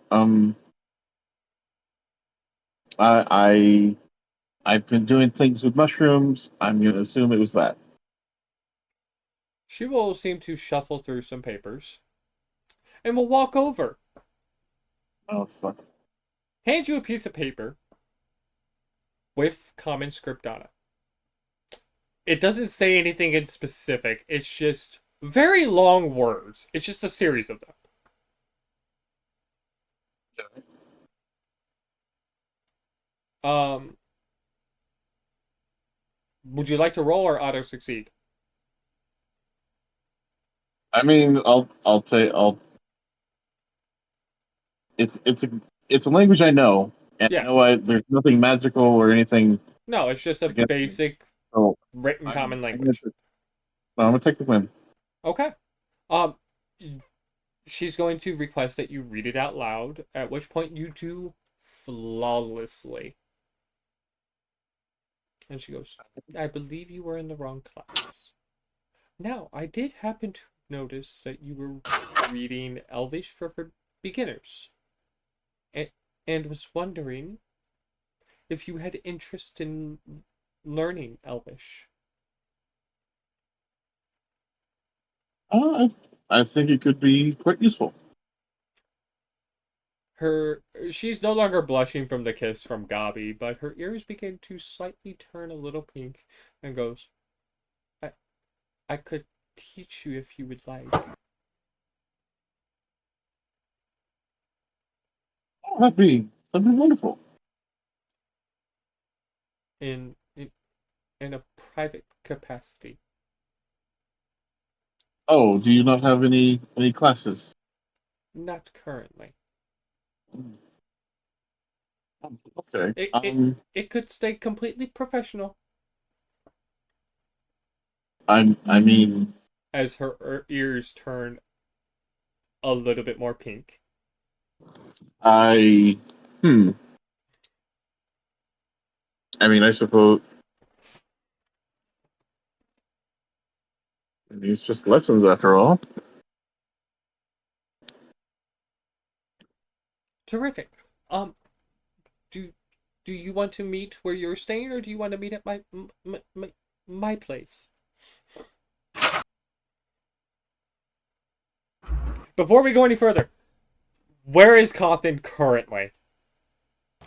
I've been doing things with mushrooms. I'm gonna assume it was that. She will seem to shuffle through some papers and will walk over, Oh fuck. hand you a piece of paper with common script on it. It doesn't say anything in specific. It's just very long words. It's just a series of them. Would you like to roll or auto succeed? I mean, I'll say I'll. It's a language I know, And Yes. there's nothing magical or anything No, it's just a against me. basic So written common I'm language. gonna take the win. Okay. Um, she's going to request that you read it out loud, at which point you do flawlessly. And she goes, I believe you were in the wrong class. Now, I did happen to notice that you were reading Elvish for beginners. And was wondering if you had interest in learning Elvish. I think it could be quite useful. She's no longer blushing from the kiss from Gabi, but her ears begin to slightly turn a little pink and goes, I could teach you if you would like. Oh, that'd be wonderful. In a private capacity. Oh, do you not have any classes? Not currently. Okay. It could stay completely professional. I mean, As her ears turn a little bit more pink. I hmm. I mean, I suppose it's just lessons after all. Terrific. Do do you want to meet where you're staying, or do you want to meet at my place? Before we go any further, where is Cawthon currently?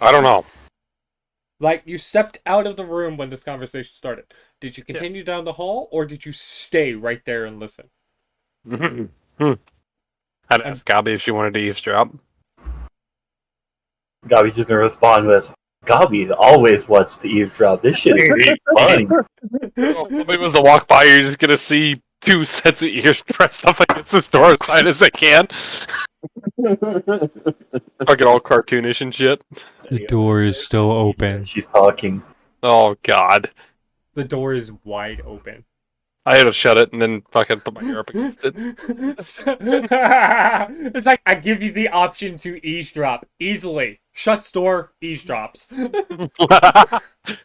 I don't know. Like, you stepped out of the room when this conversation started. Did you continue down the hall, or did you stay right there and listen? I'd ask Gabi if she wanted to eavesdrop. Gabi's just gonna respond with, Gabi always wants to eavesdrop. This shit is funny. Somebody was to walk by, you're just gonna see two sets of ears pressed up against this door as tight as they can. Fucking all cartoonish and shit. The door is still open. She's talking. Oh god. The door is wide open. I had to shut it and then fucking put my ear up against it. It's like, I give you the option to eavesdrop easily. Shuts door, eavesdrops.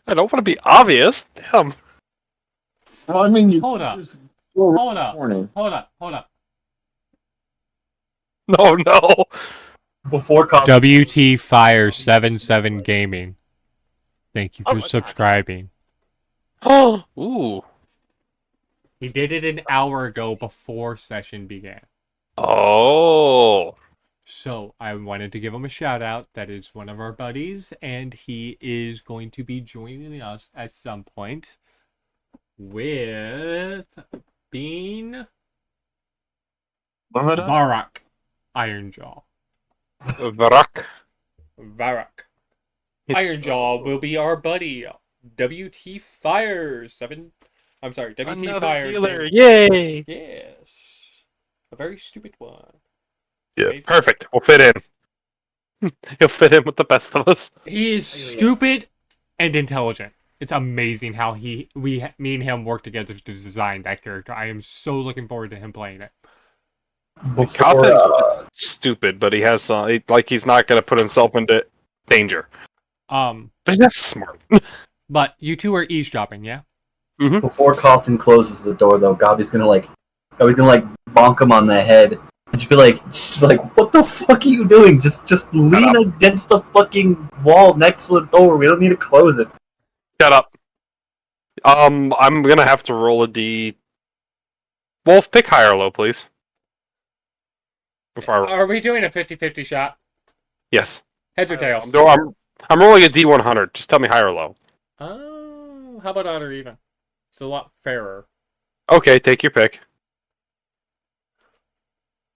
I don't want to be obvious. Damn. Well, I mean, you Hold up. just go around Hold the up. corner. Hold up. No. Before Coffin, WT Fire 77 Gaming. Thank you for subscribing. Oh. Ooh. He did it an hour ago before session began. Oh. So I wanted to give him a shout out. That is one of our buddies, and he is going to be joining us at some point with Bean Varak Ironjaw. Varak. Ironjaw will be our buddy. WT Fire 7. I'm sorry, WT Another Fire. healer. Yay. Yes. A very stupid one. Yeah. Amazing. Perfect. We'll fit in. He'll fit in with the best of us. He is stupid and intelligent. It's amazing how me and him work together to design that character. I am so looking forward to him playing it. Coffin's just stupid, but he has some. He's not going to put himself into danger. But he's not smart. But you two are eavesdropping, yeah? Before Coffin closes the door, though, Gabi's gonna bonk him on the head and just be like, what the fuck are you doing? Just lean against the fucking wall next to the door. We don't need to close it. Shut up. I'm gonna have to roll a D. Wolf, pick high or low, please. Before I roll. Are we doing a 50-50 shot? Yes. Heads or tails? I'm rolling a D100. Just tell me high or low. Oh, how about odd or even? It's a lot fairer. Okay, take your pick.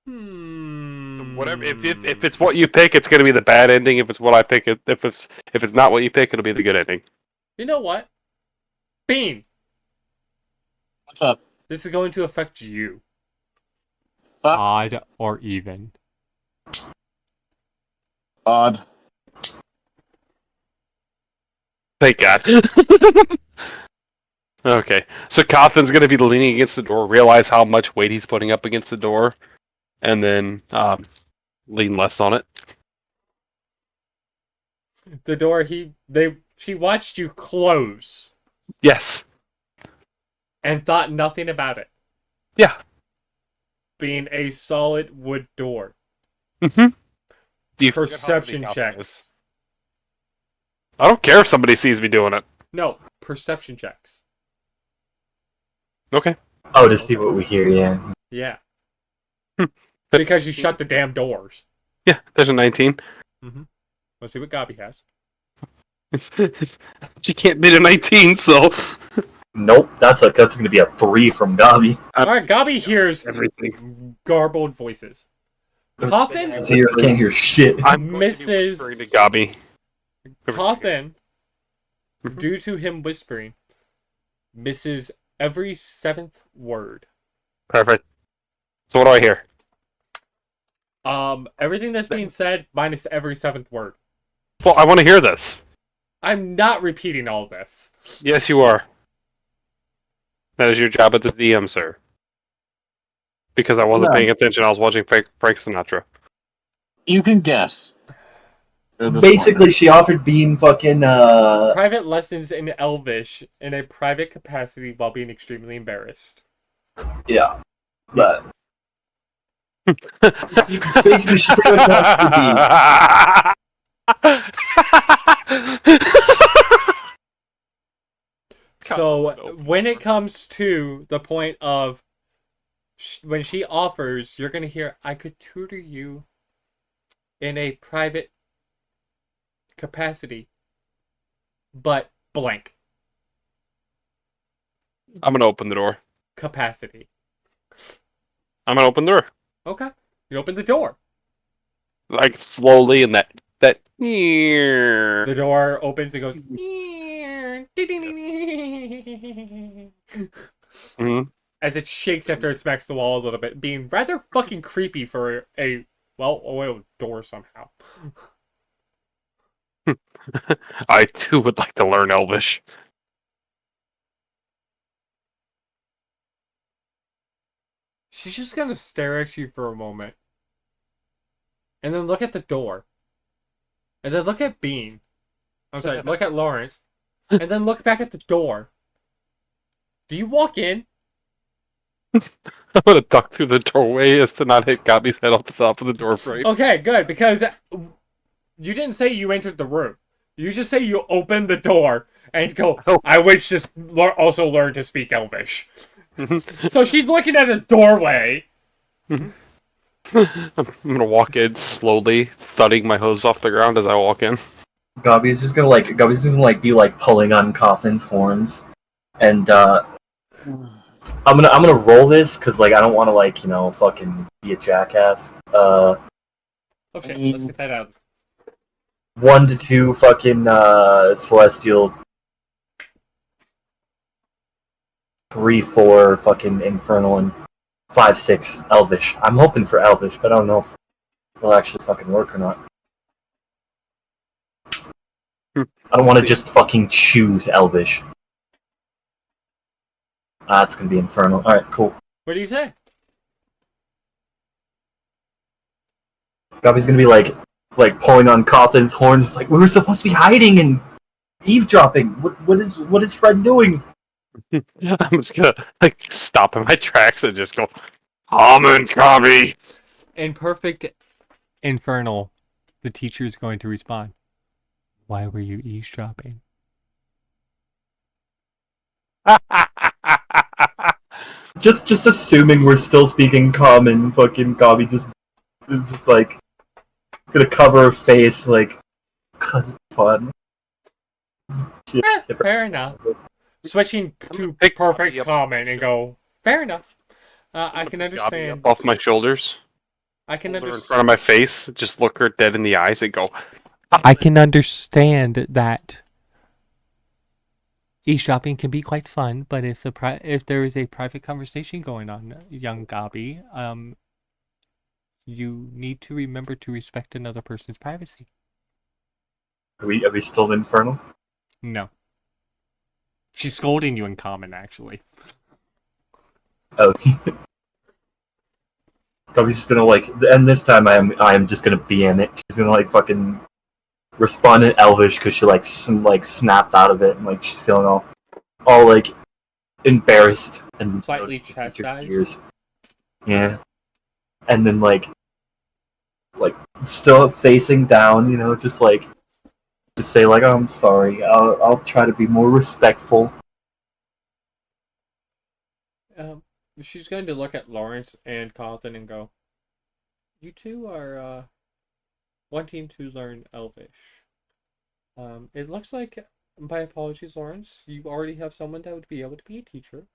So Hmm. whatever. If it's what you pick, it's gonna be the bad ending. If it's what I pick, if it's not what you pick, it'll be the good ending. You know what? Bean! What's up? This is going to affect you. Fuck. Odd or even? Odd. Thank God. Okay, so Cawthon's gonna be leaning against the door, realize how much weight he's putting up against the door, and then lean less on it. The door she watched you close Yes. and thought nothing about it. Yeah. Being a solid wood door. Mm-hmm. Do you Perception checks. I don't care if somebody sees me doing it. No, perception checks. Okay. Oh, to see what we hear, yeah. Yeah. Because you shut the damn doors. Yeah, there's a 19. Let's see what Gabi has. She can't beat a 19, so Nope, that's gonna be a 3 from Gabi. Alright, Gabi hears everything. garbled voices. Cawthon Seers can't hear shit. I'm Mrs. whispering to Gabi. Cawthon, due to him whispering, misses every 7th word. Perfect. So what do I hear? Everything that's being said minus every 7th word. Well, I want to hear this. I'm not repeating all this. Yes, you are. That is your job at the DM, sir. Because I wasn't No. paying attention. I was watching Frank Sinatra. You can guess. At this Basically, point. she offered being fucking, Private lessons in Elvish in a private capacity while being extremely embarrassed. yeah. But basically, she pretty much wants to So when it comes to the point of when she offers, you're going to hear, I could tutor you in a private capacity, but blank I'm gonna open the door. capacity. I'm gonna open the door. Okay. You open the door. Like slowly and that The door opens and goes. Mhm. As it shakes after it smacks the wall a little bit, being rather fucking creepy for a well-oiled door somehow. I too would like to learn Elvish. She's just gonna stare at you for a moment. And then look at the door. And then look at Bean. I'm sorry, look at Lawrence. And then look back at the door. Do you walk in? I'm gonna duck through the doorway as to not hit Gabi's head off the top of the door frame. Okay, good, because you didn't say you entered the room. You just say you opened the door and go, I wish to also learn to speak Elvish. So she's looking at a doorway. I'm gonna walk in slowly, thudding my hose off the ground as I walk in. Gabi's just gonna be like pulling on Cawthon's horns, and I'm gonna roll this because like I don't want to fucking be a jackass. Oh shit, let's get that out. 1 to 2 fucking celestial, 3 4 fucking infernal, and 5 6 elvish. I'm hoping for elvish, but I don't know if it'll actually fucking work or not. I don't want to just fucking choose elvish. It's gonna be infernal. Alright, cool. What do you say? Gabi's gonna be like pulling on Cawthon's horns, like we were supposed to be hiding and eavesdropping. What is Fred doing? I'm just gonna stop in my tracks and just go, Amen, Gabi. In perfect infernal, the teacher is going to respond. Why were you eavesdropping? Just assuming we're still speaking common, fucking Gabi is just like gonna cover her face like, cause it's fun. Fair enough. Switching to Pick perfect Gabi up. common and go, fair enough. I can Gabi understand. up off my shoulders, I can hold her in understand. front of my face, just look her dead in the eyes and go, I can understand that eavesdropping can be quite fun, but if there is a private conversation going on, young Gabi, you need to remember to respect another person's privacy. Are we still infernal? No. She's scolding you in common, actually. Oh. Gubby's just gonna like, and this time I am just gonna be in it. She's gonna like fucking respond in Elvish because she like snapped out of it and like she's feeling all like embarrassed and Slightly noticed the teacher's chastised. ears. Yeah, and then like still facing down, you know, just say like, oh, I'm sorry. I'll try to be more respectful. Um, she's going to look at Lawrence and Carlton and go, "You two are wanting to learn Elvish. It looks like, my apologies, Lawrence, you already have someone that would be able to be a teacher.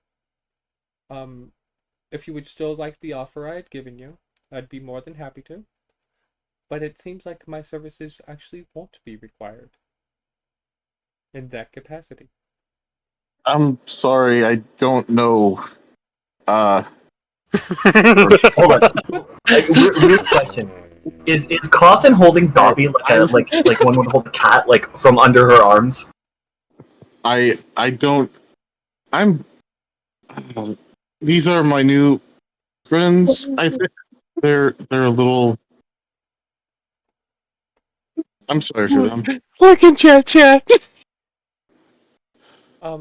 If you would still like the offer I had given you, I'd be more than happy to. But it seems like my services actually won't be required in that capacity." I'm sorry, I don't know. Hold on. Real question: Is Coffin holding Dobby like one would hold a cat like from under her arms? I don't. I'm. These are my new friends. I think they're a little. I'm sorry for them. Look in chat.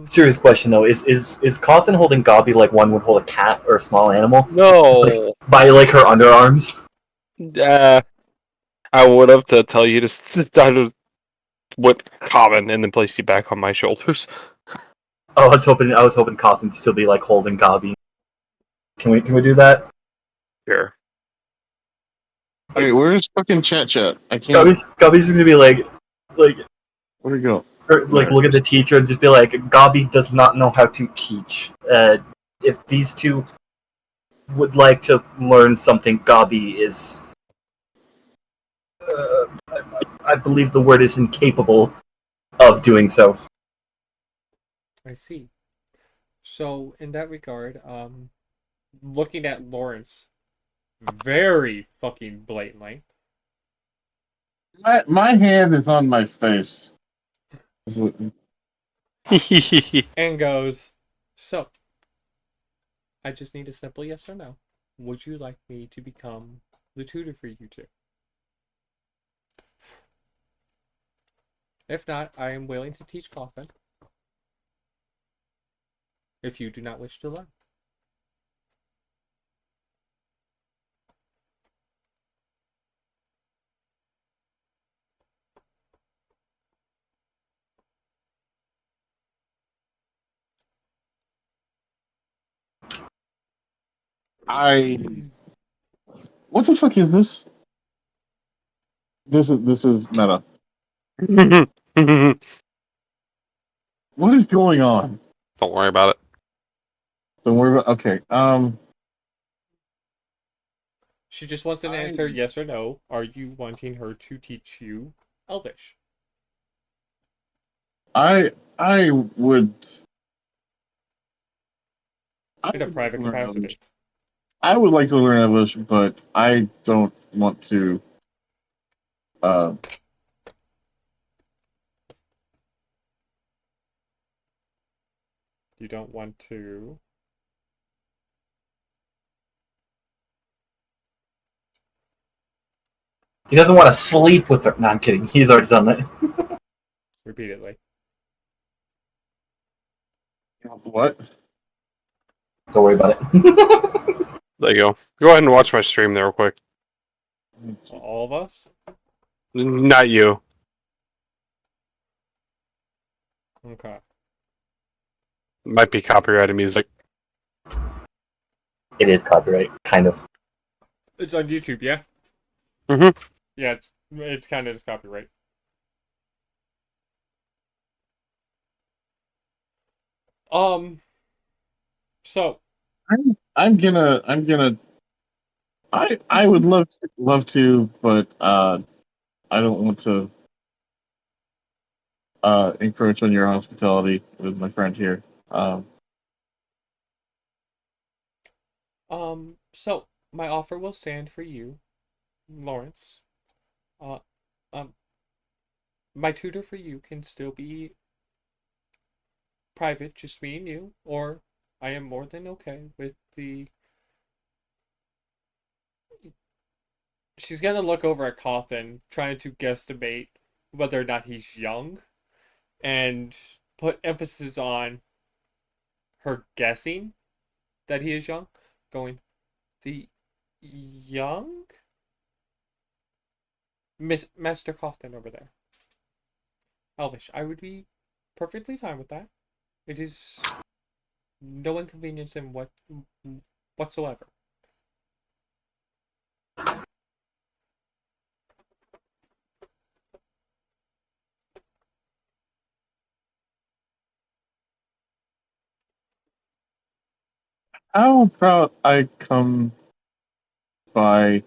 Serious question though: is Coffin holding Dobby like one would hold a cat or a small animal? Just like No. by like her underarms? I would have to tell you to sit down with common and then place you back on my shoulders. Oh, I was hoping Coffin to still be like holding Dobby. Can we do that? Sure. Wait, where's fucking chat? I can't. Gobby's gonna be like Where'd it go? like look at the teacher and just be like, Gobby does not know how to teach. If these two would like to learn something, Gobby is. I believe the word is incapable of doing so. I see. So, in that regard, looking at Lawrence very fucking blatantly, My hand is on my face. and goes, "So, I just need a simple yes or no. Would you like me to become the tutor for you two? If not, I am willing to teach Coffin. If you do not wish to learn." I. What the fuck is this? This is meta. Don't What is going on? worry about it. Don't worry about. Okay. She just wants an answer, yes or no. Are you wanting her to teach you Elvish? I would. I In a would like to private learn Elvish. capacity. I would like to learn Elvish, but I don't want to. Uh, You don't want to. He doesn't want to sleep with her. No, I'm kidding. He's already done that. Repeatedly. what? Don't worry about it. There you go. Go ahead and watch my stream there real quick. All of us? Not you. Okay. Might be copyrighted music. It is copyright, kind of. It's on YouTube, yeah? Mm-hmm. Yeah, it's kind of just copyright. So, I'm gonna. I would love to, but I don't want to encroach on your hospitality with my friend here. so my offer will stand for you, Lawrence. Uh, um, my tutor for you can still be private, just me and you, or I am more than okay with the. She's gonna look over at Cawthon, trying to guesstimate whether or not he's young, and put emphasis on her guessing that he is young, going, the young Master Cawthon over there. Elvish, I would be perfectly fine with that. It is no inconvenience in whatsoever. How about I come by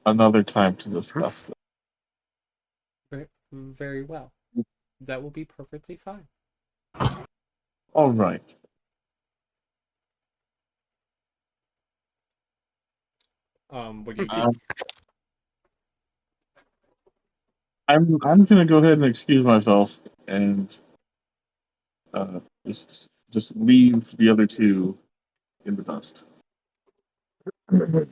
another time to discuss this? Very well. That will be perfectly fine. All right. What do you do? Um, I'm gonna go ahead and excuse myself and just leave the other two in the dust. We're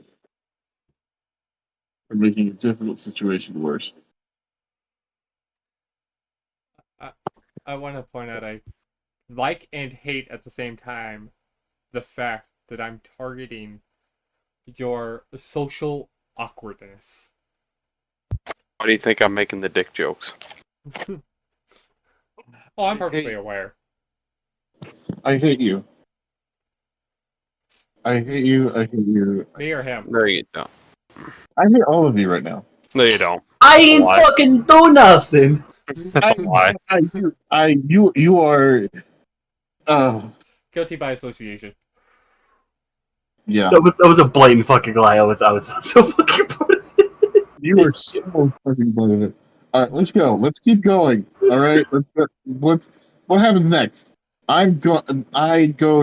making a difficult situation worse. I want to point out I like and hate at the same time the fact that I'm targeting your social awkwardness. Why do you think I'm making the dick jokes? Oh, I'm perfectly aware. I hate you. I hate you. I hate you. Me or him? No, you don't. I hate all of you right now. No, you don't. I ain't Why? fucking do nothing. That's a lie. You are. Guilty by association. Yeah. That was a blatant fucking lie. I was so fucking proud of it. You were so fucking good at it. All right, let's go. Let's keep going. All right, let's go. What happens next? I go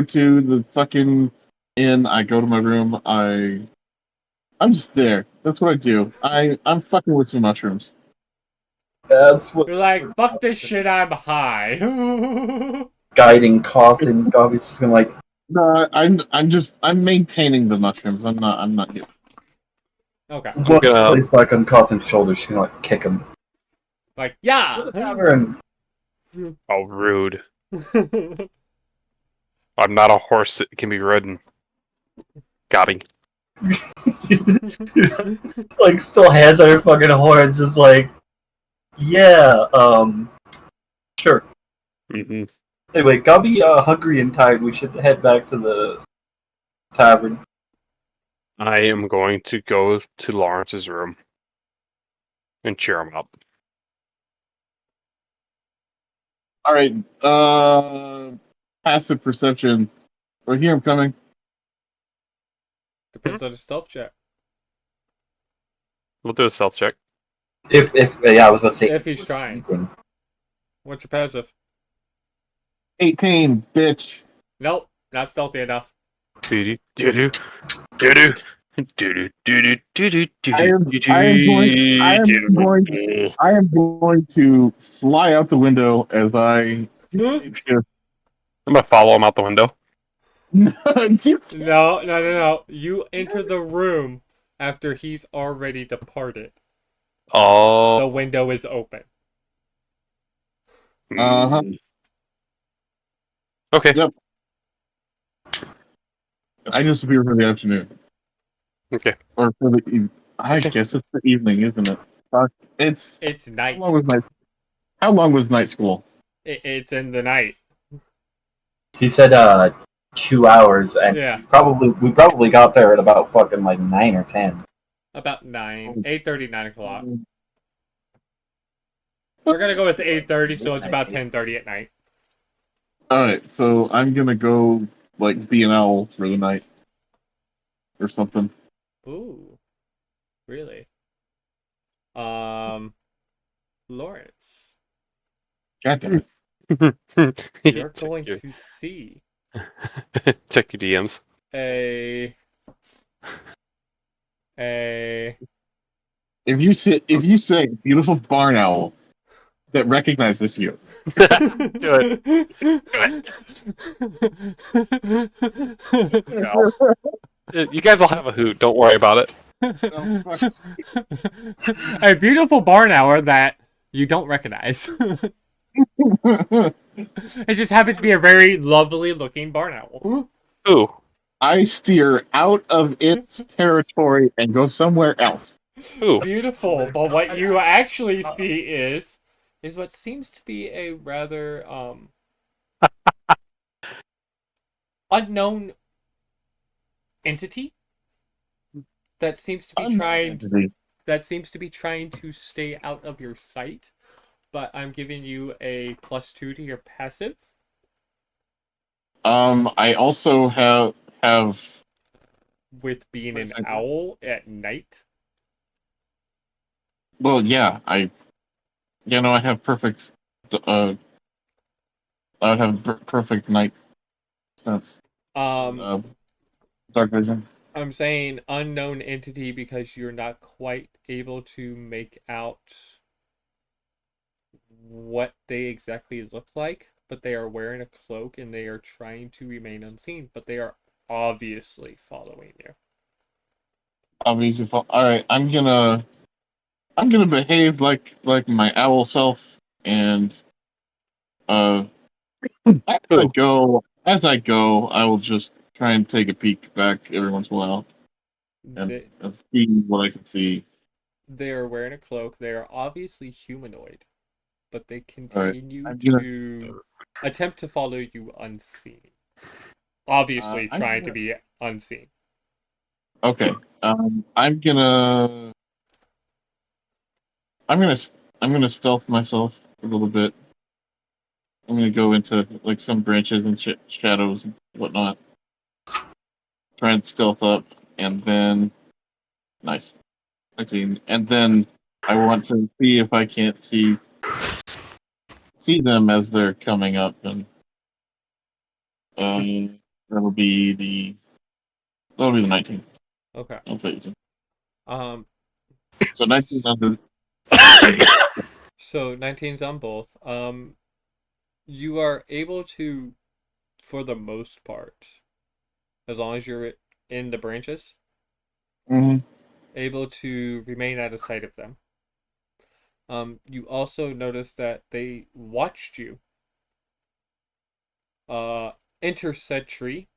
to the fucking inn. I go to my room. I'm just there. That's what I do. I'm fucking with some mushrooms. That's what You're like, fuck this shit, I'm high. guiding Cawthon. Gobby's just gonna like No, I'm maintaining the mushrooms. I'm not getting. Okay. once gonna- placed back on Cawthon's shoulder. She's gonna like kick him. Like, yeah! Tavern. Oh, rude. I'm not a horse that can be ridden. Got him. Like still hands on her fucking horns, just like, yeah, sure. Mm-hmm. Anyway, Gobby, hungry and tired. We should head back to the tavern. I am going to go to Lawrence's room and cheer him up. All right. Passive perception. Right here, I'm coming. Depends on the stealth check. We'll do a stealth check. If yeah, I was about to say If he's we're trying. sleeping. What's your passive? 18, bitch. Nope, not stealthy enough. Do do do do do do do do do do I am going to fly out the window as I. I'm gonna follow him out the window. No. You enter the room after he's already departed. Oh. The window is open. Uh-huh. Okay. Yep. I disappear for the afternoon. Okay. Or for the evening. I Okay. guess it's the evening, isn't it? Fuck. It's How night. how long was night school? It's in the night. He said 2 hours, and Yeah, we probably got there at about fucking like 9 or 10. about 9, 8:30, 9 o'clock. We're gonna go with 8:30, so it's about 10:30 at night. Alright, so I'm gonna go like be an owl for the night. Or something. Ooh, really? Lawrence, God damn it. you're going to see Check your DMs. a If you say beautiful barn owl, that recognizes you. Do No. You guys will have a hoot. Don't worry about it. Oh, fuck. A beautiful barn owl that you don't recognize. It just happens to be a very lovely looking barn owl. Ooh. I steer out of its territory and go somewhere else. Ooh. Beautiful, but what you actually see is what seems to be a rather unknown entity that seems to be trying to stay out of your sight. But I'm giving you a +2 to your passive. I also have With being an owl at night. well, yeah, I have perfect I would have perfect night sense. Um, Dark vision. I'm saying unknown entity because you're not quite able to make out what they exactly look like, but they are wearing a cloak and they are trying to remain unseen, but they are obviously following you. Obviously, all right. I'm gonna behave like my owl self, and uh, Ooh. as I go, I will just try and take a peek back every once in a while and, They, and see what I can see. they are wearing a cloak. They are obviously humanoid, but they All right. continue I'm gonna. to attempt to follow you unseen. Obviously I'm trying to gonna. be unseen. Okay. I'm gonna. I'm gonna. I'm gonna stealth myself a little bit. I'm gonna go into like some branches and shadows and whatnot. Try and stealth up, and then nice. 19. And then I want to see if I can't see them as they're coming up, and that'll be the 19. Okay. I'll take it. Um So 19 on the. so 19's on both. You are able to, for the most part, as long as you're in the branches, Mhm. able to remain out of sight of them. You also notice that they watched you enter said tree,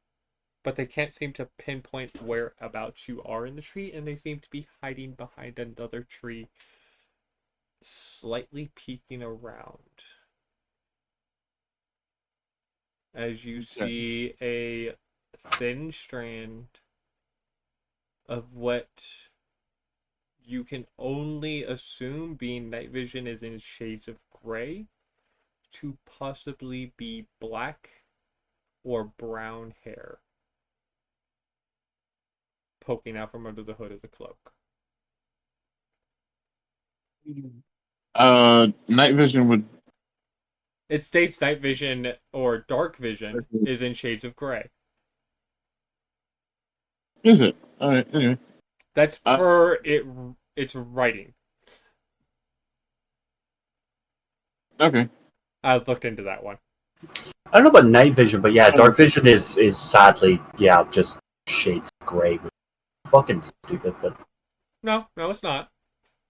but they can't seem to pinpoint whereabouts you are in the tree, and they seem to be hiding behind another tree, slightly peeking around. As you Okay. see a thin strand of what you can only assume, being night vision is in shades of gray, to possibly be black or brown hair poking out from under the hood of the cloak. Night vision would. It states night vision or dark vision is in shades of gray. Is it? All right. Anyway. That's Uh, per its writing. okay. I looked into that one. I don't know about night vision, but yeah, Oh, dark vision is sadly, yeah, just shades of gray. Fucking stupid, but No, it's not.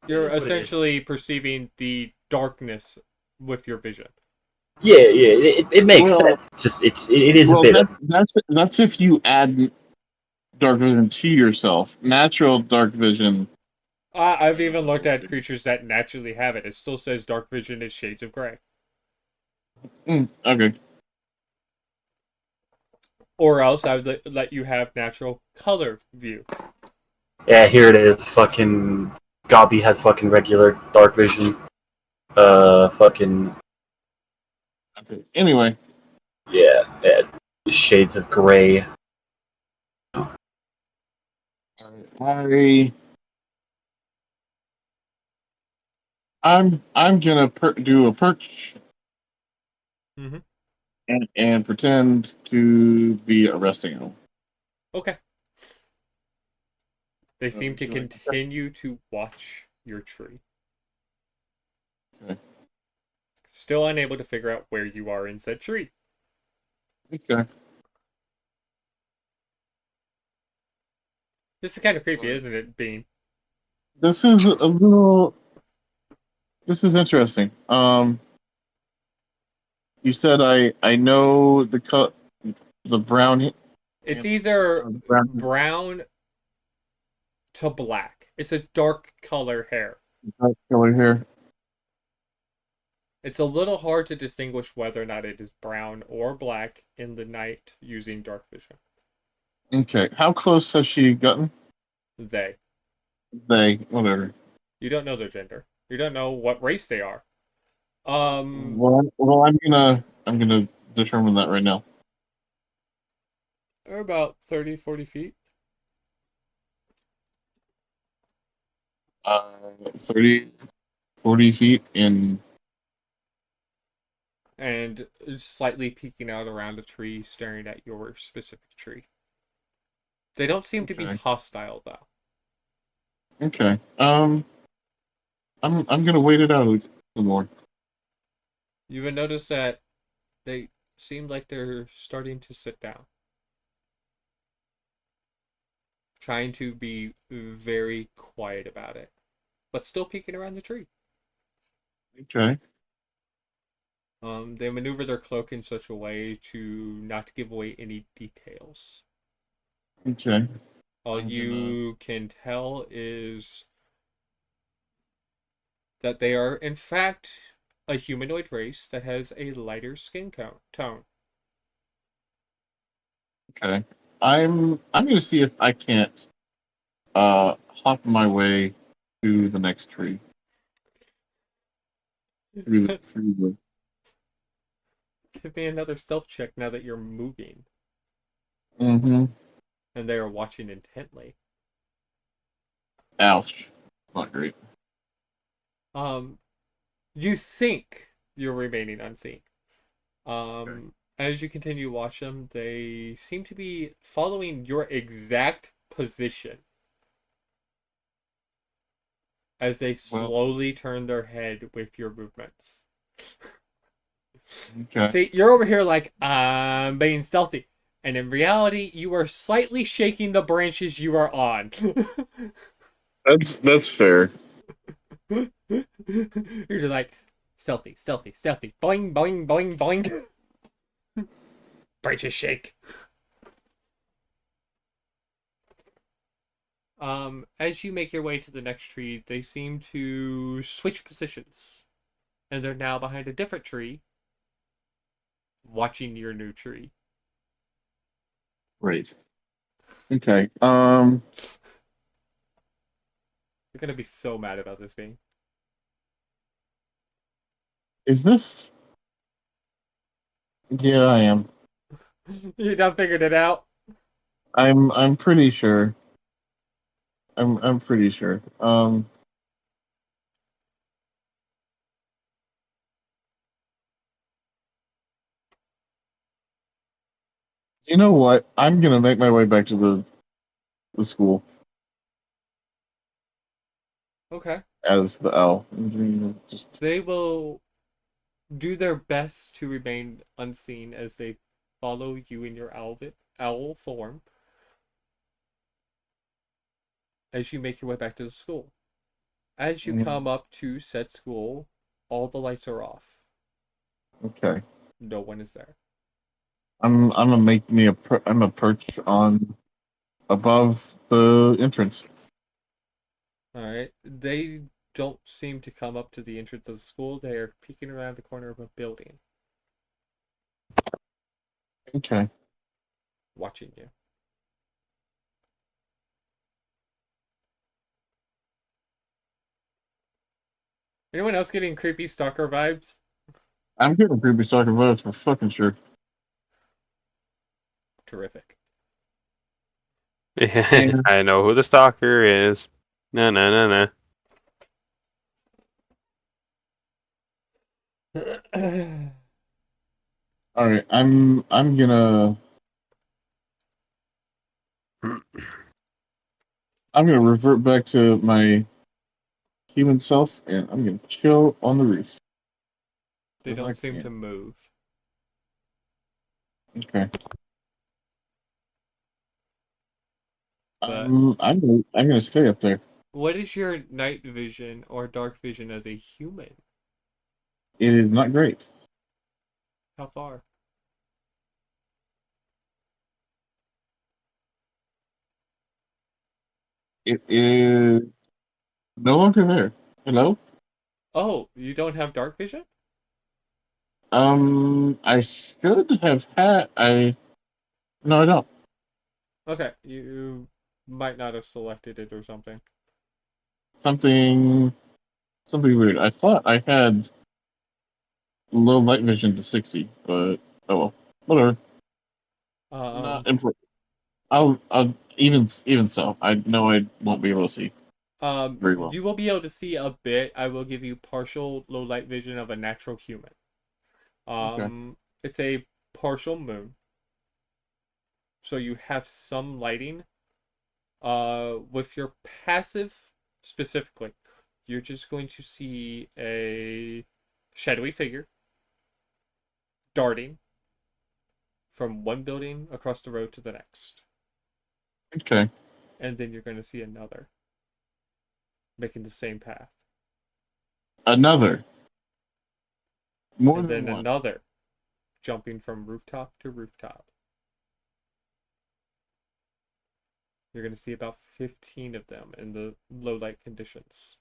it You're is what it is. essentially perceiving the darkness with your vision. Yeah, it makes well, sense. Just it is a well, bit of that's if you add dark vision to yourself. Natural dark vision. I've even looked at creatures that naturally have it. It still says dark vision is shades of gray. Okay. Or else I would let you have natural color view. yeah. Here it is. Fucking Gobby has fucking regular dark vision. Fucking Okay. Anyway. yeah, shades of gray. I I'm gonna do a perch Mm-hmm. and pretend to be a resting animal. Okay. They seem to Would you like continue to watch your tree. Okay. Still unable to figure out where you are in said tree. Okay. This is kind of creepy, Right. isn't it, Bean? This is a little. This is interesting. You said I know the brown It's and either the brown brown to black. It's a dark color hair. color here. It's a little hard to distinguish whether or not it is brown or black in the night using dark vision. Okay. How close has she gotten? They. They whatever. You don't know their gender. You don't know what race they are. Um, Well, I'm gonna determine that right now. they're about 30, 40 feet. 30, 40 feet in. And slightly peeking out around a tree, staring at your specific tree. They don't seem to be Okay. hostile, though. Okay. I'm gonna wait it out a little more. You would notice that they seem like they're starting to sit down, trying to be very quiet about it, but still peeking around the tree. Okay. They maneuver their cloak in such a way to not give away any details. Okay. All I'm gonna. you can tell is that they are, in fact, a humanoid race that has a lighter skin tone. Okay. I'm gonna see if I can't hop my way to the next tree through the. Give me another stealth check now that you're moving Mm-hmm. and they are watching intently. Ouch. Not great. Um, you think you're remaining unseen. Okay. As you continue to watch them, they seem to be following your exact position as they Well. slowly turn their head with your movements. Okay. See, you're over here like, I'm being stealthy. And in reality, you are slightly shaking the branches you are on. That's fair. You're just like, stealthy, stealthy, stealthy. Boing, boing, boing, boing. Branches shake. As you make your way to the next tree, they seem to switch positions. And they're now behind a different tree, watching your new tree. Great. Okay. You're gonna be so mad about this being. Is this? Yeah, I am. You done figured it out? I'm pretty sure. I'm pretty sure. You know what? I'm gonna make my way back to the school Okay. as the owl. Just They will do their best to remain unseen as they follow you in your owl form as you make your way back to the school. As you come up to said school, all the lights are off. okay. No one is there. I'm gonna make me I'm a perch on above the entrance. All right. They don't seem to come up to the entrance of the school. They are peeking around the corner of a building, Okay. watching you. Anyone else getting creepy stalker vibes? I'm getting creepy stalker vibes for fucking sure. Terrific. And I know who the stalker is. No, no, no, no. all right, I'm gonna revert back to my human self, and I'm gonna chill on the roof. They don't seem to move. Okay. But I'm gonna stay up there. what is your night vision or dark vision as a human? It is not great. How far? It is no longer there. Hello? Oh, you don't have dark vision? I should have had. No, I don't. Okay, you might not have selected it or something. Something, something weird. I thought I had low light vision to 60, but oh well. Whatever. Um, Not important. I'll even so. I know I won't be able to see very well. you will be able to see a bit. I will give you partial low light vision of a natural human. Okay. It's a partial moon, so you have some lighting. With your passive specifically, you're just going to see a shadowy figure darting from one building across the road to the next. Okay. And then you're going to see another making the same path. Another. More And than then one. another jumping from rooftop to rooftop. You're going to see about 15 of them in the low light conditions.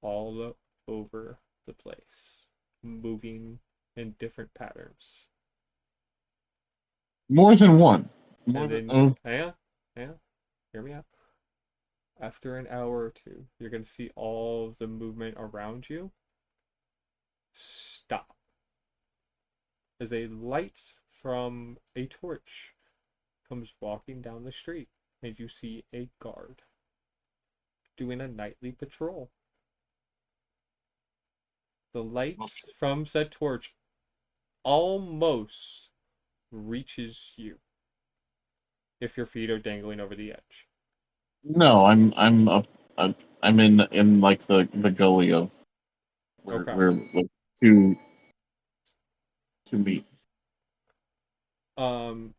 All over the place. Moving in different patterns. More than one. More And than. then, Oh, hang on, hear me out. After an hour or two, you're going to see all of the movement around you stop. As a light from a torch comes walking down the street, and you see a guard doing a nightly patrol. The light from said torch almost reaches you if your feet are dangling over the edge. no, I'm up. I'm in like the gully of Okay. where like two to meet. Um,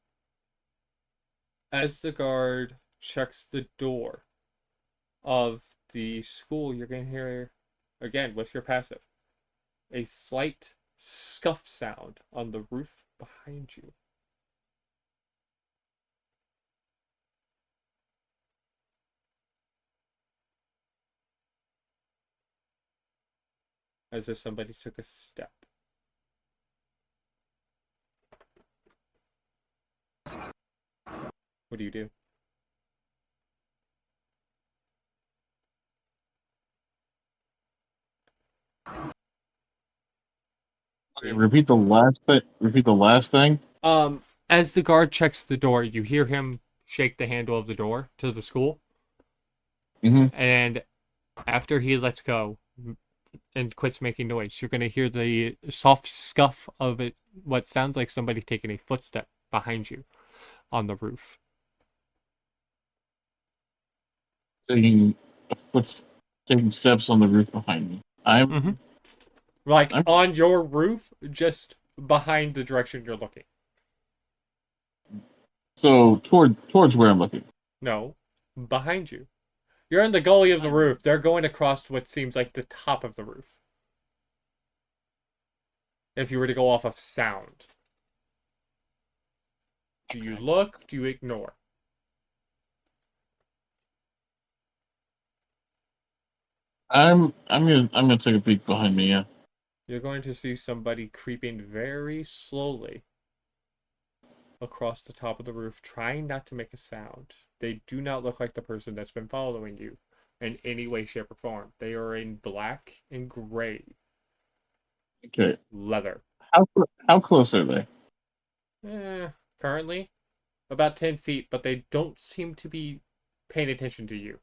as the guard checks the door of the school, you're going to hear, again, with your passive, a slight scuff sound on the roof behind you. As if somebody took a step. What do you do? Okay, repeat the last thing. Repeat the last thing. As the guard checks the door, you hear him shake the handle of the door to the school, Mm-hmm. and after he lets go and quits making noise, you're gonna hear the soft scuff of it, what sounds like somebody taking a footstep behind you on the roof. Taking foot, taking steps on the roof behind me. Mm-hmm. Like I'm on your roof, just behind the direction you're looking. so towards where I'm looking. No, behind you. You're in the gully of the Behind me. roof. They're going across what seems like the top of the roof. If you were to go off of sound. Do you Okay. look? Do you ignore? I'm gonna take a peek behind me. Yeah. You're going to see somebody creeping very slowly across the top of the roof, trying not to make a sound. They do not look like the person that's been following you in any way, shape, or form. They are in black and gray Okay. leather. How close are they? Currently, about 10 feet, but they don't seem to be paying attention to you.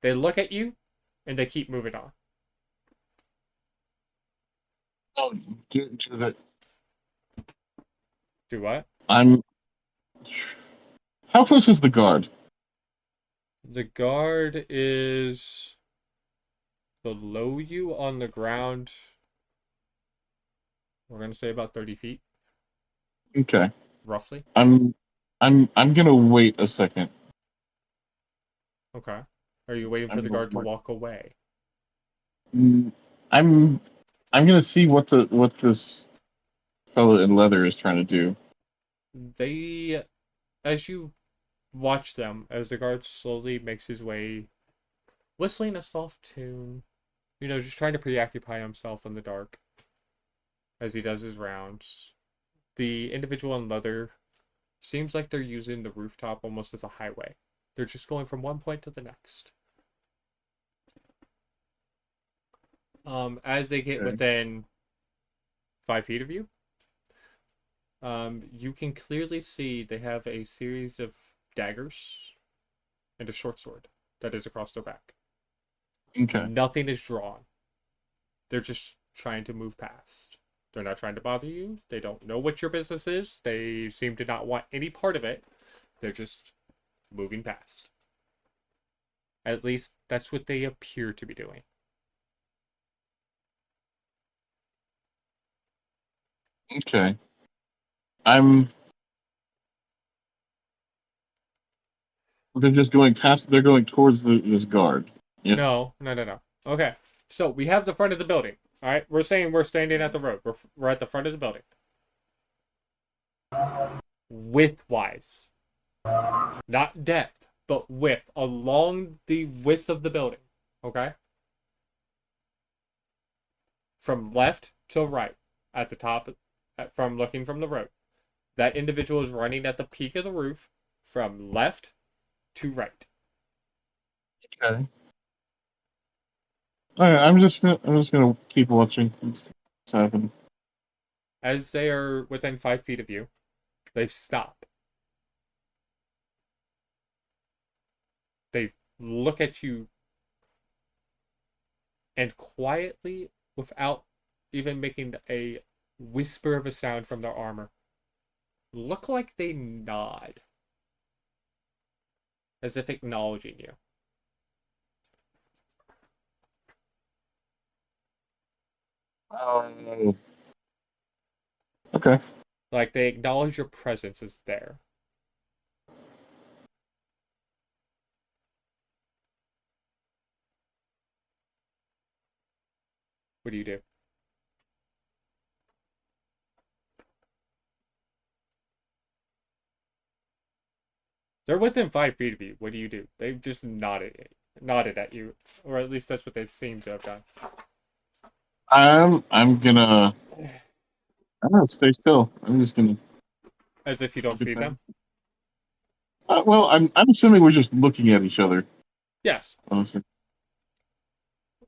They look at you, and they keep moving on. Oh, do that. Do what? I'm. How close is the guard? The guard is below you on the ground. We're gonna say about 30 feet, Okay. roughly. I'm gonna wait a second. Okay. Are you waiting for I'm the gonna guard to wait. walk away? Mm, I'm gonna see what this fellow in leather is trying to do. They, as you watch them, as the guard slowly makes his way, whistling a soft tune, just trying to preoccupy himself in the dark as he does his rounds. The individual in leather seems like they're using the rooftop almost as a highway. They're just going from one point to the next. As they get Okay. within 5 feet of you, you can clearly see they have a series of daggers and a short sword that is across their back. Okay. Nothing is drawn. They're just trying to move past. They're not trying to bother you. They don't know what your business is. They seem to not want any part of it. They're just moving past. At least that's what they appear to be doing. Okay. I'm. They're just going past. They're going towards this guard. Yep. No, no, no, no. Okay. So we have the front of the building. All right. We're saying we're standing at the road. We're at the front of the building. Width-wise. Not depth, but width. Along the width of the building. Okay? From left to right. At the top, from looking from the road. That individual is running at the peak of the roof from left to right. Okay. All right. I'm just gonna keep watching what's happening. As they are within 5 feet of you, they stop. They look at you and quietly, without even making a whisper of a sound from their armor, look like they nod, as if acknowledging you. Oh. Okay. Like they acknowledge your presence is there. What do you do? They're within 5 feet of you. What do you do? They've just nodded at you, or at least that's what they seem to have done. I'm gonna stay still. I'm just gonna As if you don't keep it see there. them. Well, I'm assuming we're just looking at each other. Yes. Honestly.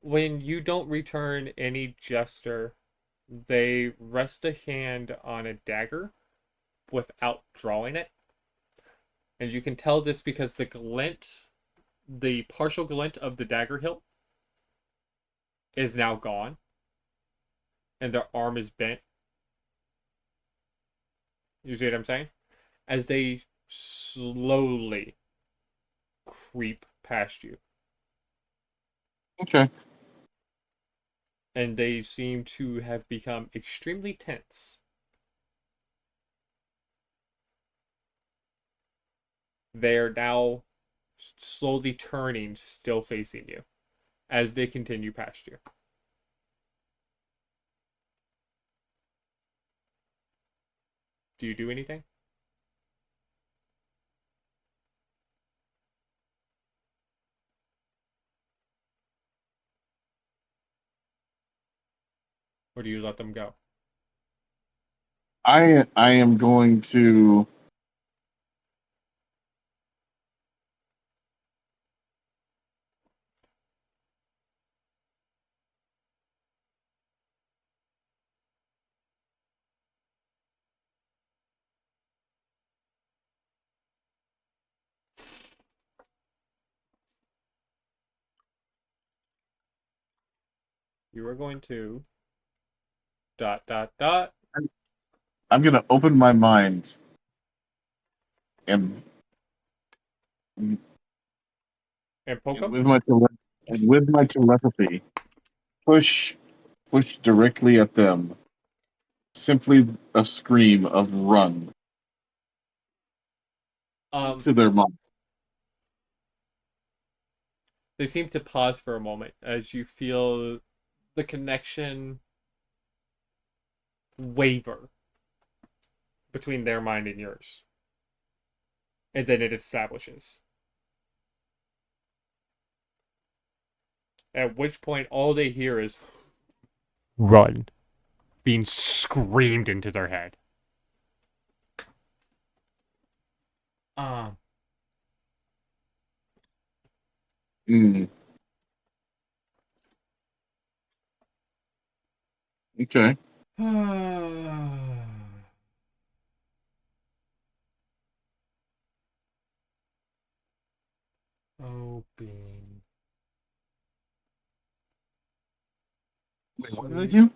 When you don't return any gesture, they rest a hand on a dagger without drawing it. And you can tell this because the partial glint of the dagger hilt is now gone, and their arm is bent. You see what I'm saying? As they slowly creep past you. Okay. And they seem to have become extremely tense. They are now slowly turning, still facing you, as they continue past you. Do you do anything? Or do you let them go? I am going to. You are going to dot dot dot I'm gonna open my mind and and poke them. with my telepathy push directly at them. Simply a scream of run to their mom. They seem to pause for a moment as you feel the connection waver between their mind and yours. And then it establishes. At which point, all they hear is run being screamed into their head. Um, Mm. Okay. oh, Bean. Wait, what did they Sweet do?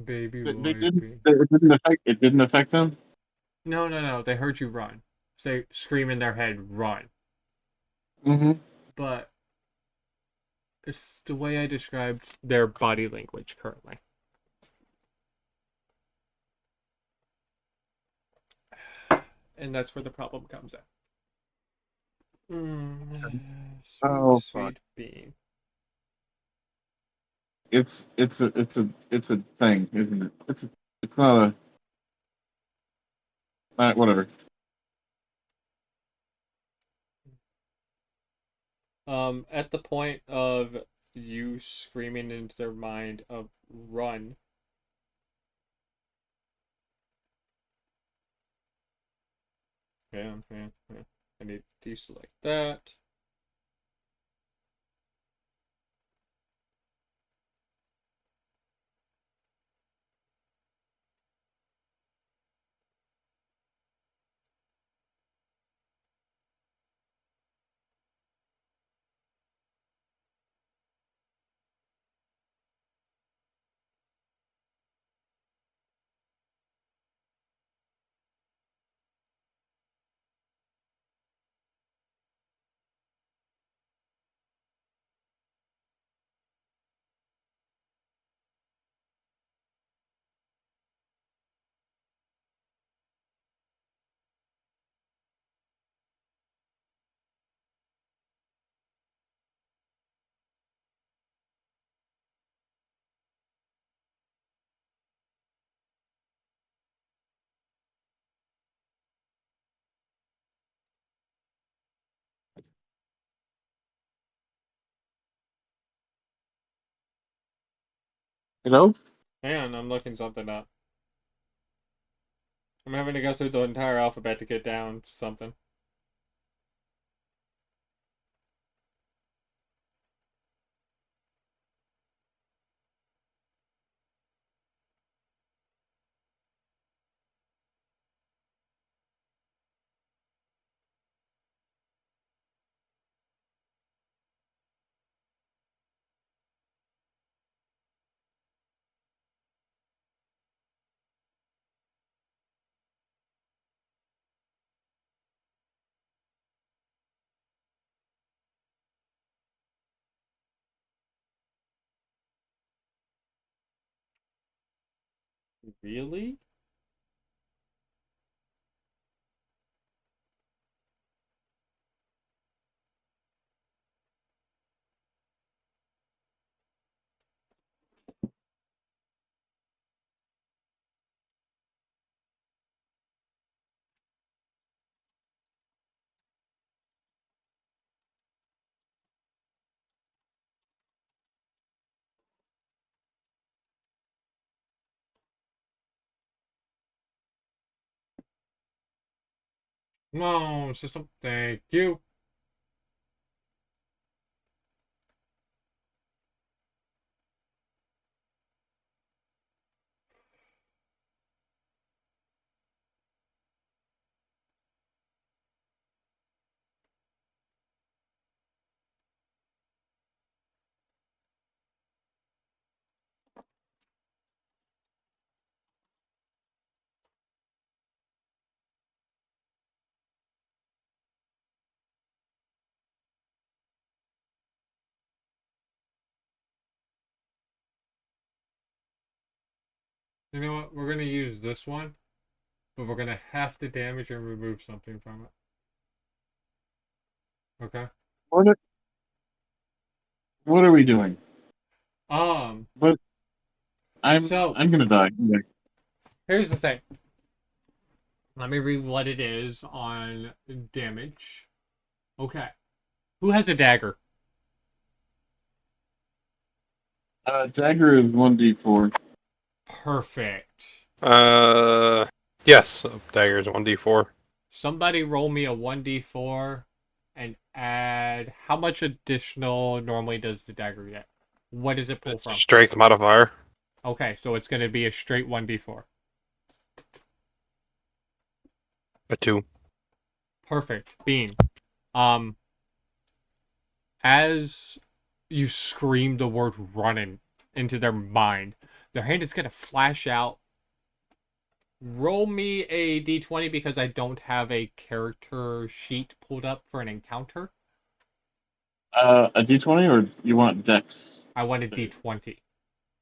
baby They boy, didn't. Bean. It didn't affect. It didn't affect them. No. They heard you run. Say, scream in their head, run. Mm-hmm. But it's the way I described their body language currently. And that's where the problem comes in. Sweet, Oh fuck! sweet Bean. It's a thing, isn't it? It's not a whatever. At the point of you screaming into their mind of run, yeah. I need to deselect that. Hello. Man, I'm looking something up. I'm having to go through the entire alphabet to get down to something. Really? No, system. Thank you. You know what? We're gonna use this one, but we're gonna have to damage and remove something from it. Okay. What are, what are we doing? Um. But So I'm gonna die. here's the thing. Let me read what it is on damage. Okay. Who has a dagger? Dagger is 1d4. Perfect. Yes, dagger is 1d4. Somebody roll me a 1d4 and add how much additional normally does the dagger get? What does it pull It's a from? strength modifier. Okay, so it's going to be a straight 1d4. A 2. Perfect. Bean. Um, as you scream the word running into their mind, their hand is going to flash out. Roll me a d20 because I don't have a character sheet pulled up for an encounter. A d20, or you want dex? I want a d20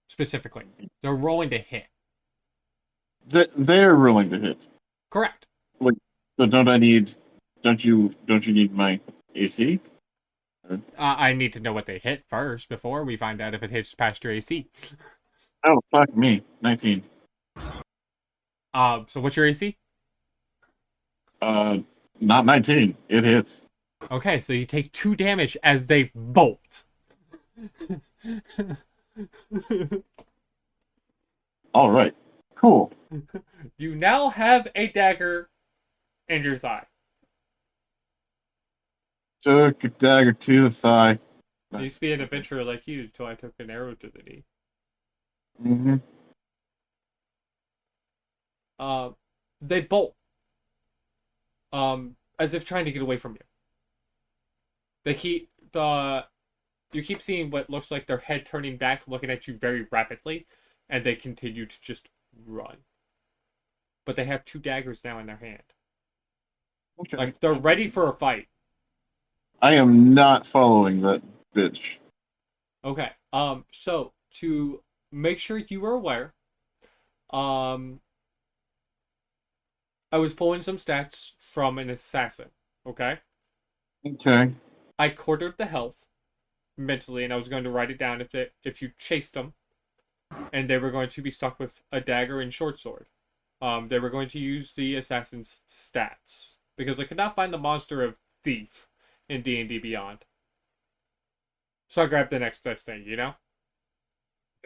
specifically. They're rolling to hit. They're rolling to hit. Correct. Wait, so don't you need my AC? I need to know what they hit first before we find out if it hits past your AC. Oh, fuck me. 19. So what's your AC? Uh, Not 19. It hits. Okay, so you take 2 damage as they bolt. All right. Cool. You now have a dagger in your thigh. Took a dagger to the thigh. I used to be an adventurer like you until I took an arrow to the knee. Mm-hmm. Uh, they bolt. As if trying to get away from you. They keep you keep seeing what looks like their head turning back, looking at you very rapidly, and they continue to just run. But they have 2 daggers now in their hand. Okay. Like they're ready for a fight. I am not following that bitch. Okay. So to make sure you are aware, um, I was pulling some stats from an assassin. Okay. Okay. I quartered the health mentally, and I was going to write it down if you chased them, and they were going to be stuck with a dagger and short sword. They were going to use the assassin's stats because I could not find the monster of thief in D&D Beyond. So I grabbed the next best thing, you know?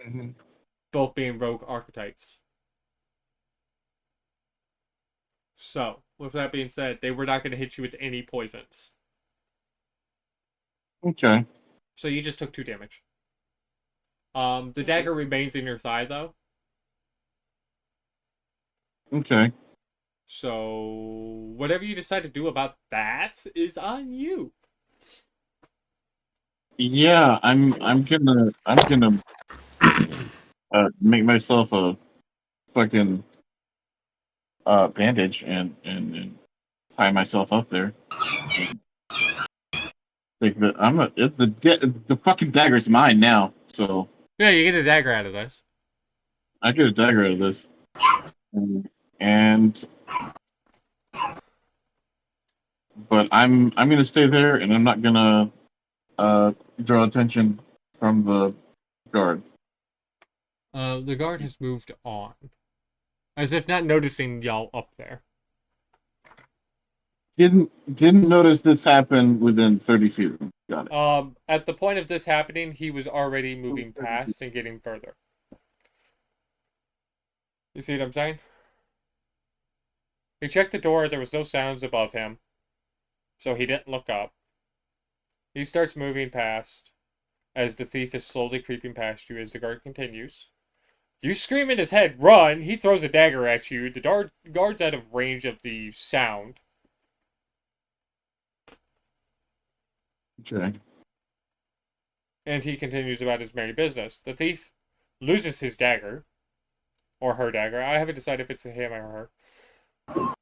Mm-hmm. Both being rogue archetypes. So, with that being said, they were not going to hit you with any poisons. Okay. So you just took 2 damage. The dagger remains in your thigh, though. Okay. So, whatever you decide to do about that is on you. Yeah, I'm gonna make myself a fucking bandage and tie myself up there. Like the fucking dagger's mine now, so Yeah, you get a dagger out of this. I get a dagger out of this. And but I'm gonna stay there, and I'm not gonna draw attention from the guard. The guard has moved on. As if not noticing y'all up there. Didn't notice this happen within 30 feet of him. Got it. At the point of this happening, he was already moving past and getting further. You see what I'm saying? He checked the door, there was no sounds above him, so he didn't look up. He starts moving past as the thief is slowly creeping past you as the guard continues. You scream in his head, run! He throws a dagger at you. The guard's out of range of the sound. Okay. And he continues about his merry business. The thief loses his dagger. Or her dagger. I haven't decided if it's him or her.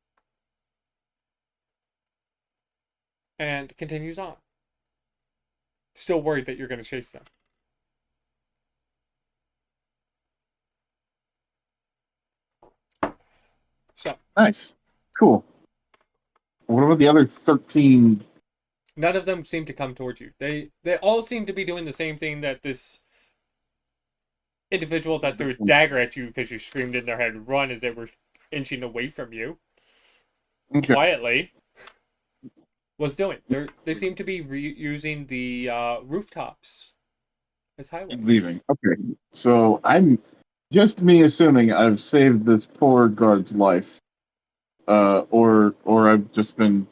And continues on. Still worried that you're going to chase them. Nice. Cool. What about the other 13? None of them seem to come towards you. They all seem to be doing the same thing that this individual that threw a dagger at you because you screamed in their head, run, as they were inching away from you Okay. quietly, was doing. They seem to be using the rooftops as highways. Leaving. Okay. So I'm just me assuming I've saved this poor guard's life. Or I've just been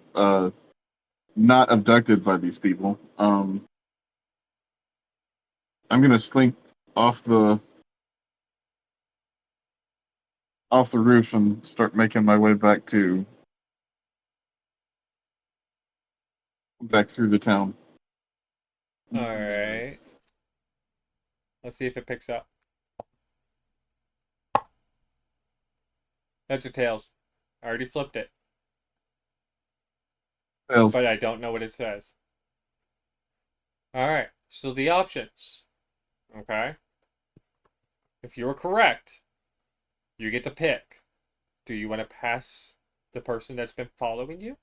not abducted by these people. I'm gonna slink off the off the roof and start making my way back through the town. All right. Let's see if it picks up. Heads or tails? I already flipped it, Fails. but I don't know what it says. All right. So the options. Okay. If you're correct, you get to pick. Do you want to pass the person that's been following you?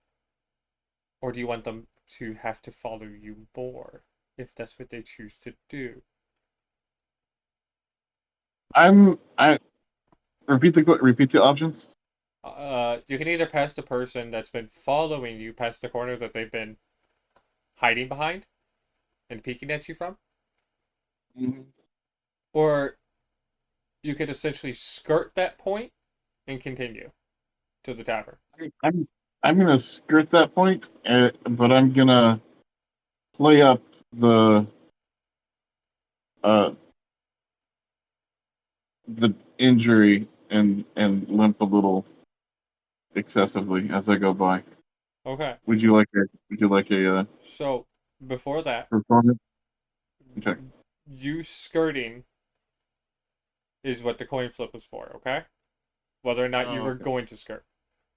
Or do you want them to have to follow you more if that's what they choose to do? I repeat the options. You can either pass the person that's been following you past the corner that they've been hiding behind and peeking at you from, or you could essentially skirt that point and continue to the tavern. I'm I'm gonna skirt that point, but I'm gonna play up the uh the injury and limp a little excessively as I go by. Okay. Would you like a So before that, performance? Okay. you skirting is what the coin flip was for, okay? Whether or not you Oh, were okay. going to skirt.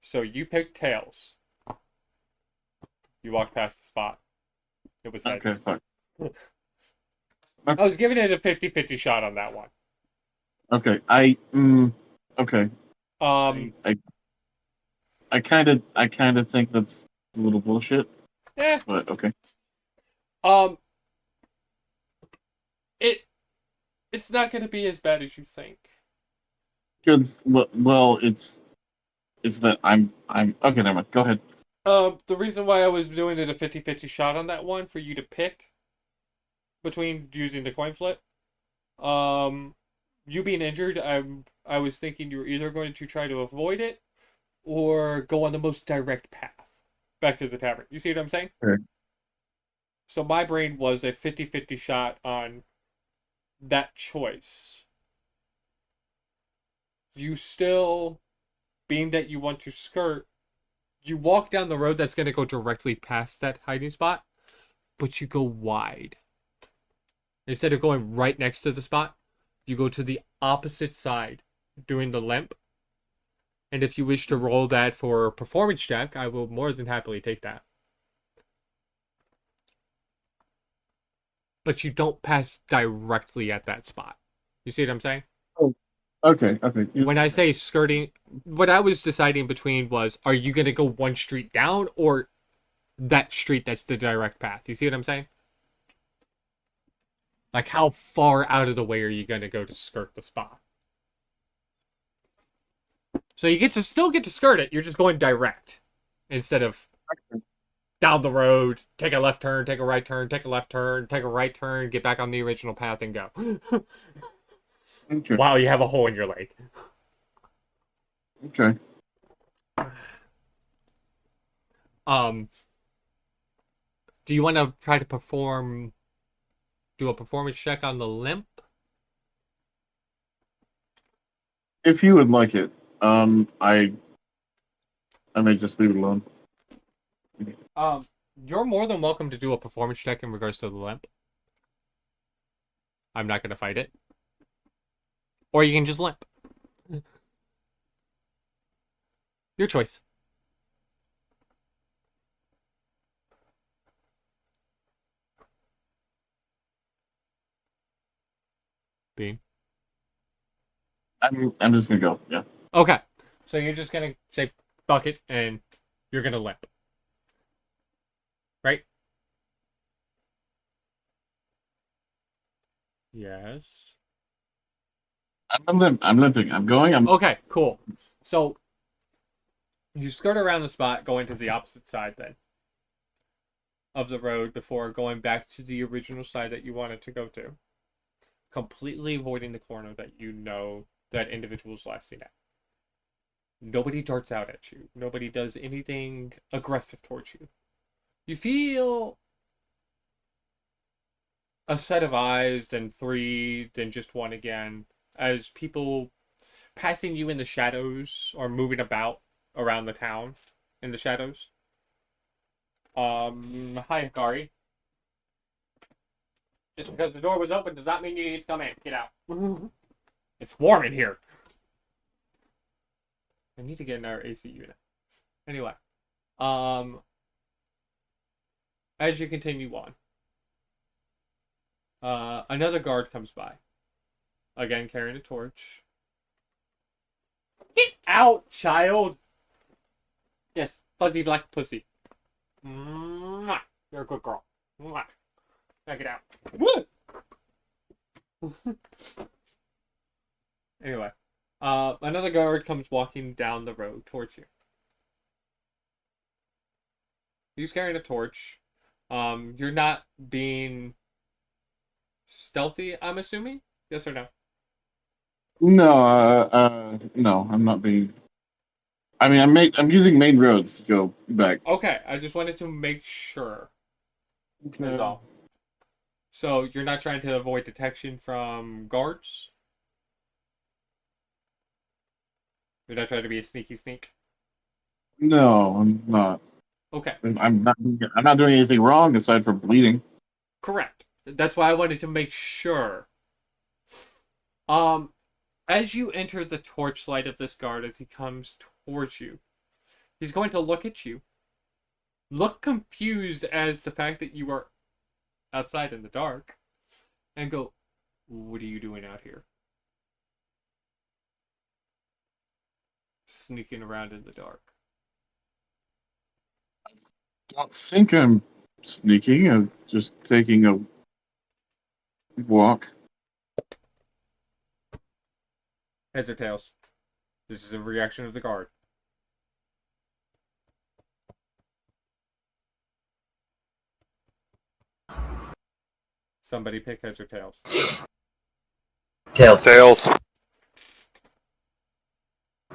So you picked tails. You walked past the spot. It was Okay, heads. fuck. I was giving it a 50-50 shot on that one. Okay. Okay. Um, I I kind of think that's a little bullshit, eh, but okay. um, it it's not gonna be as bad as you think. Because well, it's that I'm okay. Never mind. Go ahead. The reason why I was doing it a 50-50 shot on that one for you to pick between using the coin flip, um, you being injured, I was thinking you were either going to try to avoid it or go on the most direct path back to the tavern. You see what I'm saying? Okay. So my brain was a 50-50 shot on that choice. You still, being that you want to skirt, you walk down the road that's going to go directly past that hiding spot, but you go wide. Instead of going right next to the spot, you go to the opposite side, doing the limp. And if you wish to roll that for a performance check, I will more than happily take that. But you don't pass directly at that spot. You see what I'm saying? Oh, okay. Okay. When I say skirting, what I was deciding between was, are you going to go one street down or that street that's the direct path? You see what I'm saying? Like, how far out of the way are you going to go to skirt the spot? So you still get to skirt it. You're just going direct instead of down the road, take a left turn, take a right turn, take a left turn, take a right turn, get back on the original path and go. Okay. Wow, you have a hole in your leg. Okay. Um, do you want to try to do a performance check on the limp? If you would like it, I may just leave it alone. Um, you're more than welcome to do a performance check in regards to the limp. I'm not going to fight it. Or you can just limp. Your choice. Bean. I'm just gonna go. Yeah. Okay. So you're just gonna say fuck it and you're gonna limp. Right? Yes. I'm limping. I'm going. I'm. Okay, cool. So you skirt around the spot, going to the opposite side then of the road before going back to the original side that you wanted to go to. Completely avoiding the corner that you know that individual's last seen at. Nobody darts out at you. Nobody does anything aggressive towards you. You feel a set of eyes, then three, then just one again, as people passing you in the shadows or moving about around the town in the shadows. Hi, Hikari. Just because the door was open does not mean you need to come in. Get out. It's warm in here. I need to get another AC unit. Anyway, as you continue on, another guard comes by. Again, carrying a torch. Get out, child! Yes, fuzzy black pussy. Mwah. You're a good girl. Mwah. Now get out. Woo! Anyway, another guard comes walking down the road towards you. He's carrying a torch. You're not being stealthy, I'm assuming? Yes or no? No. No. I'm not being. I mean, I'm using main roads to go back. Okay, I just wanted to make sure. Is Okay. all. So you're not trying to avoid detection from guards? You're not trying to be a sneaky sneak? No, I'm not. Okay, I'm not. I'm not doing anything wrong aside from bleeding. correct. That's why I wanted to make sure. Um, as you enter the torchlight of this guard as he comes towards you, he's going to look at you, look confused as the fact that you are outside in the dark, and go, "What are you doing out here? Sneaking around in the dark." Don't think I'm sneaking. I'm just taking a walk. Heads or tails? This is a reaction of the guard. Somebody pick heads or tails. Tails. Tails.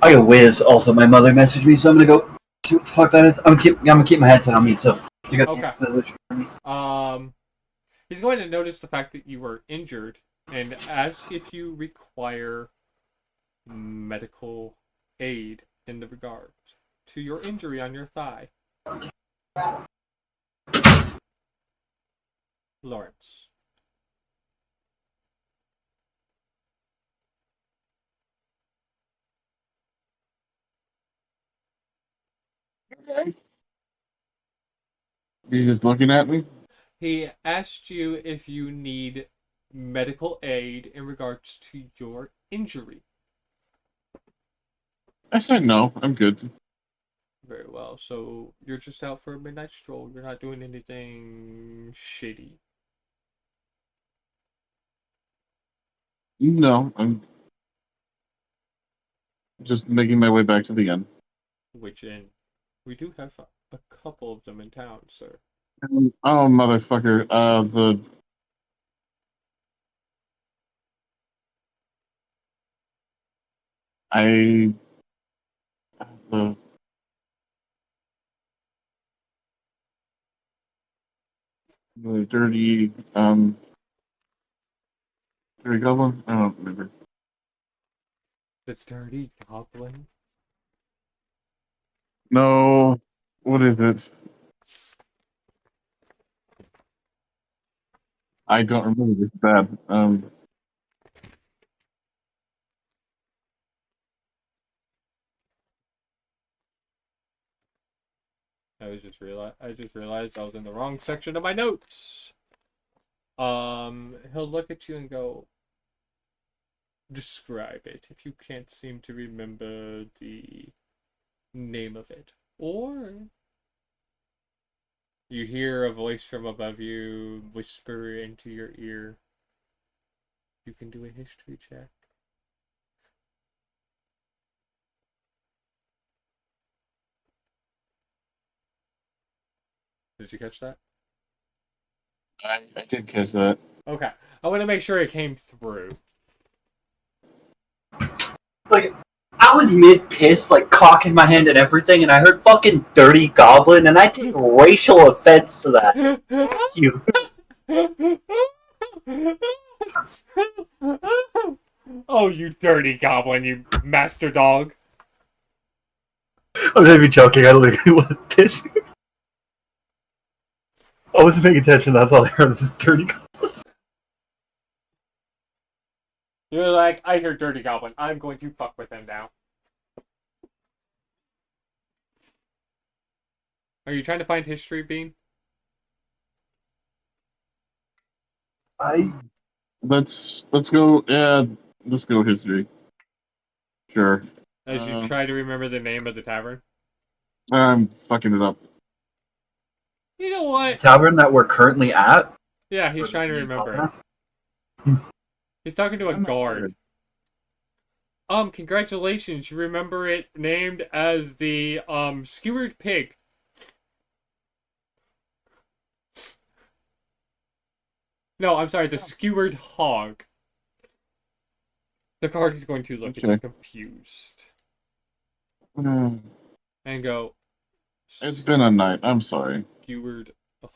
I got whiz. Also, my mother messaged me, so I'm gonna go see what the fuck that is. I'm gonna keep my headset on mute. So you got Okay. He's going to notice the fact that you were injured and ask if you require medical aid in the regard to your injury on your thigh. Lawrence. Okay. He's just looking at me. He asked you if you need medical aid in regards to your injury. I said no. I'm good. Very well. So you're just out for a midnight stroll. You're not doing anything shitty. No, I'm just making my way back to the inn. Which inn? We do have a couple of them in town, sir. Oh, motherfucker. I, the, the dirty goblin? I don't remember. It's dirty goblin. No, what is it? I don't remember this bad. I just realized I was in the wrong section of my notes. He'll look at you and go, describe it if you can't seem to remember the name of it. Or you hear a voice from above you whisper into your ear. You can do a history check. Did you catch that? I did catch that. Okay. I want to make sure it came through. Like, I was mid piss, like cock in my hand and everything, and I heard fucking dirty goblin, and I take racial offense to that. Fuck you. Oh, you dirty goblin, you master dog. I'm not even joking. I literally was pissed. I wasn't paying attention. That's all I heard was dirty goblin. You're like, I hear dirty goblin. I'm going to fuck with him now. Are you trying to find history, Bean? Let's go. Yeah, let's go history. Sure. As you try to remember the name of the tavern? I'm fucking it up. You know what? Tavern that we're currently at. Yeah, he's trying to remember it. He's talking to a I'm not guard. Congratulations. You remember it named as the, skewered pig. No, I'm sorry, the skewered hog. The guard is going to look at you confused. Mm, And go, It's been a night. I'm sorry. skewered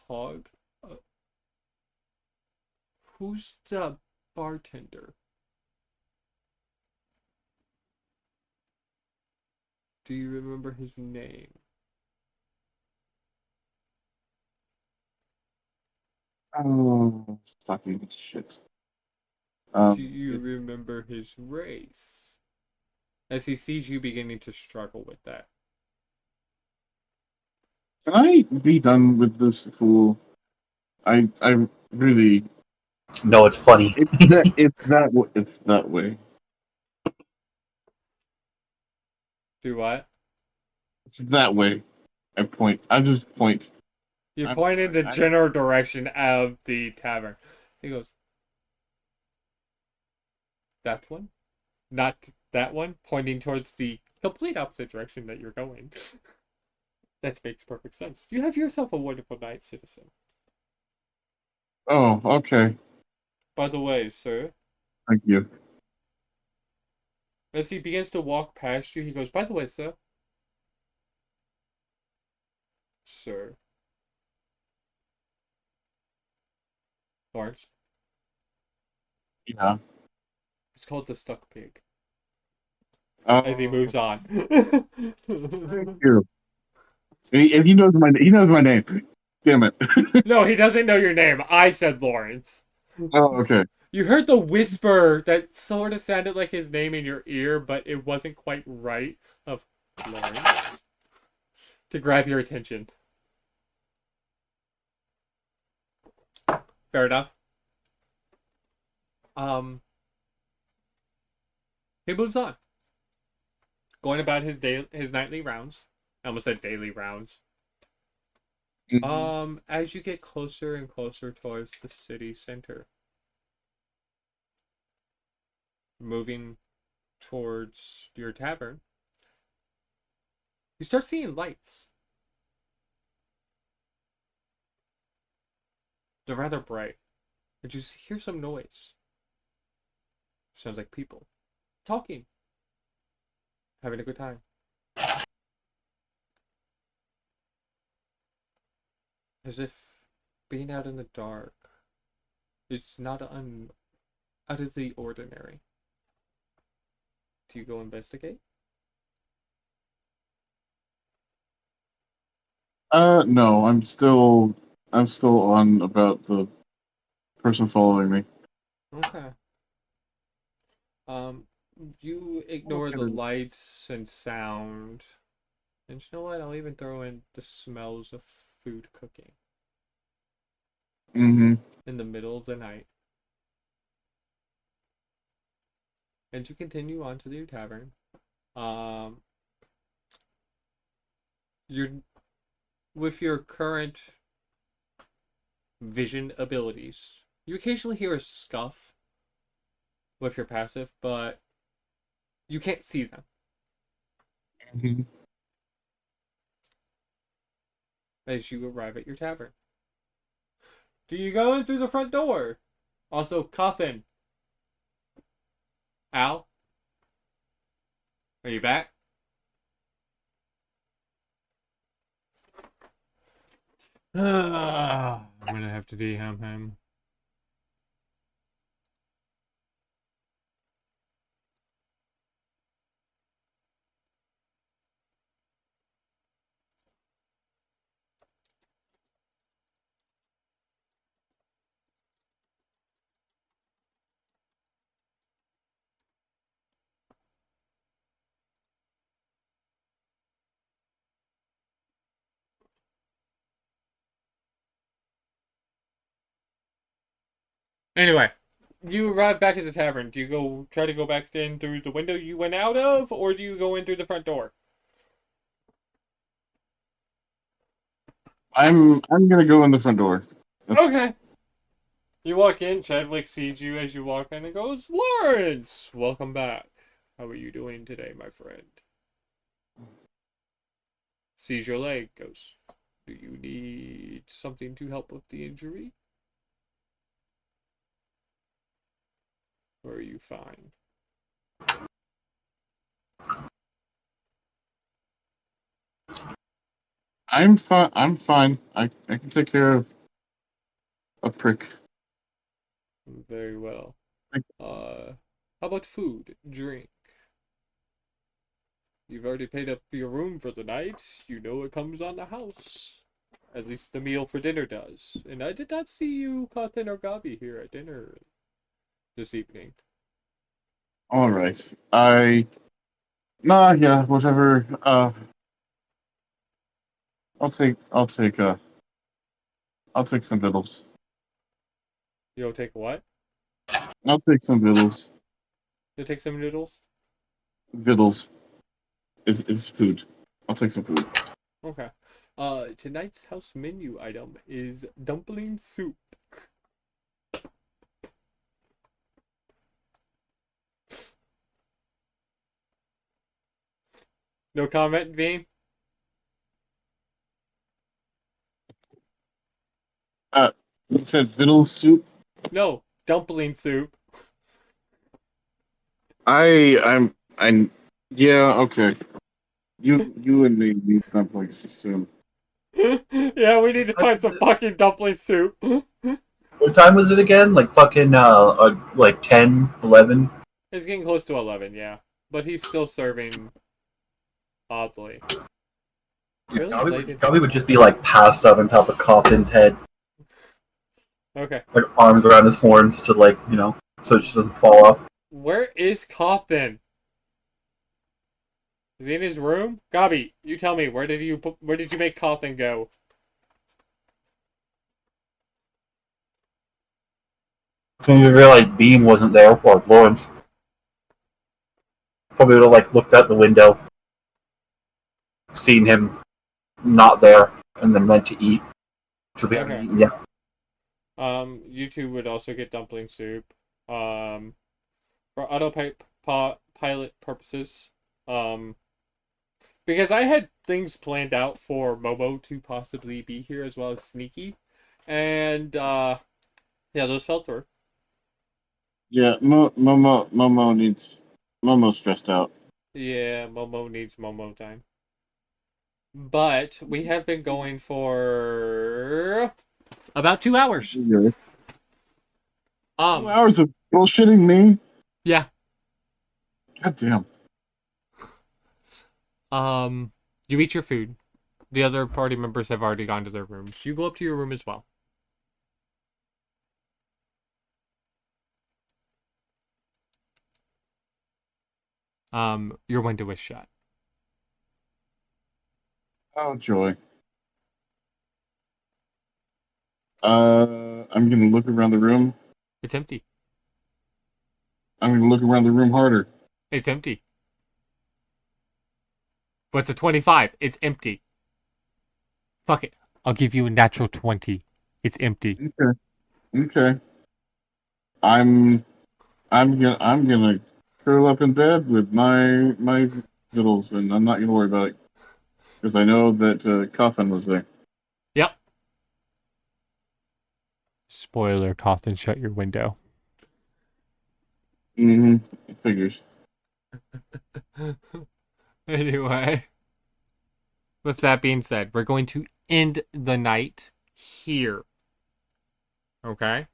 hog? Who's the bartender? Do you remember his name? Oh, fucking shit. Do you remember his race? As he sees you beginning to struggle with that. Can I be done with this fool? I really. No, it's funny. It's that way. Do what? It's that way. I point. I just point. You point in the general direction of the tavern. He goes, that one? Not that one? Pointing towards the complete opposite direction that you're going. That makes perfect sense. You have yourself a wonderful night, citizen. Oh, okay. By the way, sir, Thank you. as he begins to walk past you, he goes, by the way, sir. Sir. Lawrence. Yeah. It's called the stuck pig. Oh, As he moves on. Thank you. And he knows my name. Damn it. No, he doesn't know your name. I said Lawrence. Oh, okay. You heard the whisper that sort of sounded like his name in your ear, but it wasn't quite right, of Lawrence, to grab your attention. Fair enough. He moves on, going about his nightly rounds. I almost said daily rounds. As you get closer and closer towards the city center, moving towards your tavern, you start seeing lights. They're rather bright. But you hear some noise. Sounds like people talking, having a good time. As if being out in the dark is not out of the ordinary. Do you go investigate? No, I'm still on about the person following me. Okay. You ignore the lights and sound. And you know what? I'll even throw in the smells of food cooking. Mm-hmm. In the middle of the night. and to continue on to the tavern. Um, you're with your current vision abilities. You occasionally hear a scuff with your passive, but you can't see them Mhm. as you arrive at your tavern. Do you go in through the front door? Also, Coffin. Al, are you back? I'm gonna have to DM him. Anyway, you arrive back at the tavern. Do you go try to go back in through the window you went out of, or do you go in through the front door? I'm gonna go in the front door. Okay. You walk in, Chadwick sees you as you walk in and goes, Lawrence, welcome back. How are you doing today, my friend? Sees your leg, goes, do you need something to help with the injury? Or are you fine? I'm fine. I'm fine. I can take care of a prick. Very well. Like, How about food, drink? You've already paid up your room for the night. You know it comes on the house. At least the meal for dinner does. And I did not see you, Cotton or Gabi, here at dinner this evening. all right. Nah, yeah, whatever. I'll take some vittles. You'll take what? I'll take some vittles. You'll take some noodles? Vittles. It's food. I'll take some food. Okay. Tonight's house menu item is dumpling soup. No comment, Bean? You said vittle soup. No, dumpling soup. I'm. Yeah, okay. You and me need dumplings soon. Yeah, we need to find some fucking dumpling soup. What time was it again? Like fucking like 10, 11? It's getting close to 11, yeah. But he's still serving oddly. Dude, Really late into Gummy the would just night. be like passed out on top of Coffin's head, Okay. like arms around his horns to like, so she doesn't fall off. Where is Coffin? Is he in his room? Gabi, you tell me, where did you make Coffin go? So you realize Beam wasn't there, or Lawrence. Probably would have like looked out the window, seen him not there, and then went to eat. So they haven't Okay. eaten yet. You two would also get dumpling soup. For autopilot purposes. Because I had things planned out for Momo to possibly be here as well as Sneaky. And, yeah, those fell through. Yeah, Momo's stressed out. Yeah, Momo needs Momo time. But we have been going for about 2 hours. Yeah. 2 Um, hours of bullshitting me. yeah. God damn. You eat your food. The other party members have already gone to their rooms. You go up to your room as well. Your window is shut. Oh joy. I'm gonna look around the room. It's empty. I'm gonna look around the room harder. It's empty. But it's a 25. It's empty. Fuck it. I'll give you a natural 20. It's empty. Okay. Okay. I'm I'm gonna curl up in bed with my vittles, and I'm not gonna worry about it because I know that Coffin was there. Yep. Spoiler, Cawthon, shut your window. It figures. Anyway. With that being said, we're going to end the night here. Okay?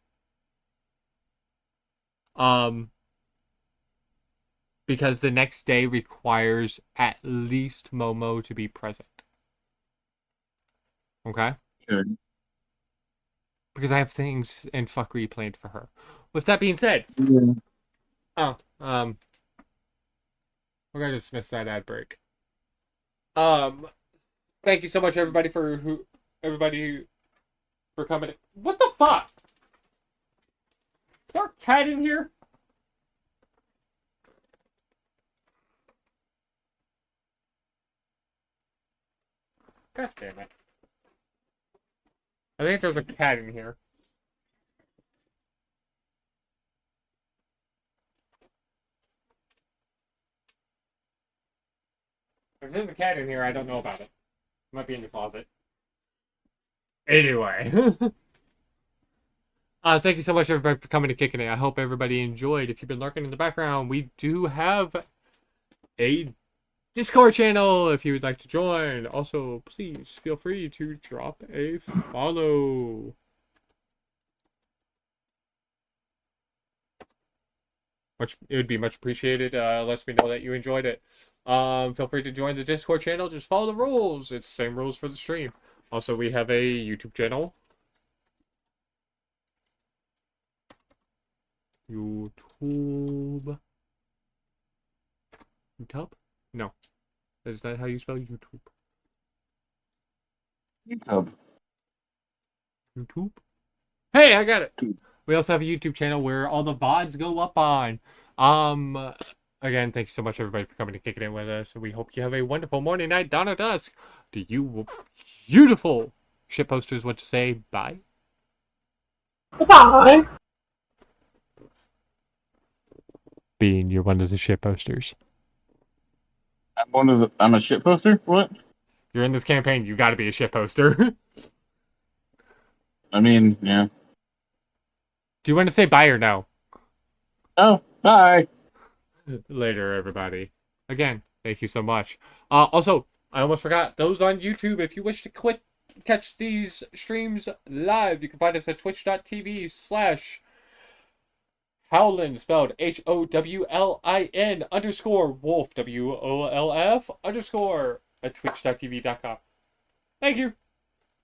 Because the next day requires at least Momo to be present. Okay? Okay. Because I have things and fuckery planned for her. With that being said, Yeah. we're gonna dismiss that ad break. Thank you so much, everybody, for coming. What the fuck? Is there a cat in here? God damn it. I think there's a cat in here. If there's a cat in here, I don't know about it. It might be in the closet. Anyway. Thank you so much, everybody, for coming to Kicking It. I hope everybody enjoyed. If you've been lurking in the background, we do have a Discord channel if you would like to join. Also, please feel free to drop a follow. It would be much appreciated. Lets me know that you enjoyed it. Feel free to join the Discord channel. Just follow the rules. It's the same rules for the stream. Also, we have a YouTube channel. YouTube. YouTube? No. Is that how you spell YouTube? YouTube. YouTube? Hey, I got it. We also have a YouTube channel where all the VODs go up on. Again, thank you so much, everybody, for coming and kicking in with us. We hope you have a wonderful morning, night, dawn, or dusk. Do you beautiful shitposters want to say bye? Bye. Being you're one of the shitposters. I'm a shit poster? What? You're in this campaign, you gotta be a shitposter. I mean, yeah. Do you want to say bye or no? Oh, bye. Later, everybody. Again, thank you so much. Also, I almost forgot, those on YouTube, if you wish to catch these streams live, you can find us at twitch.tv/Howlin, spelled HOWLIN _wolf WOLF _ at twitch.tv.com. Thank you.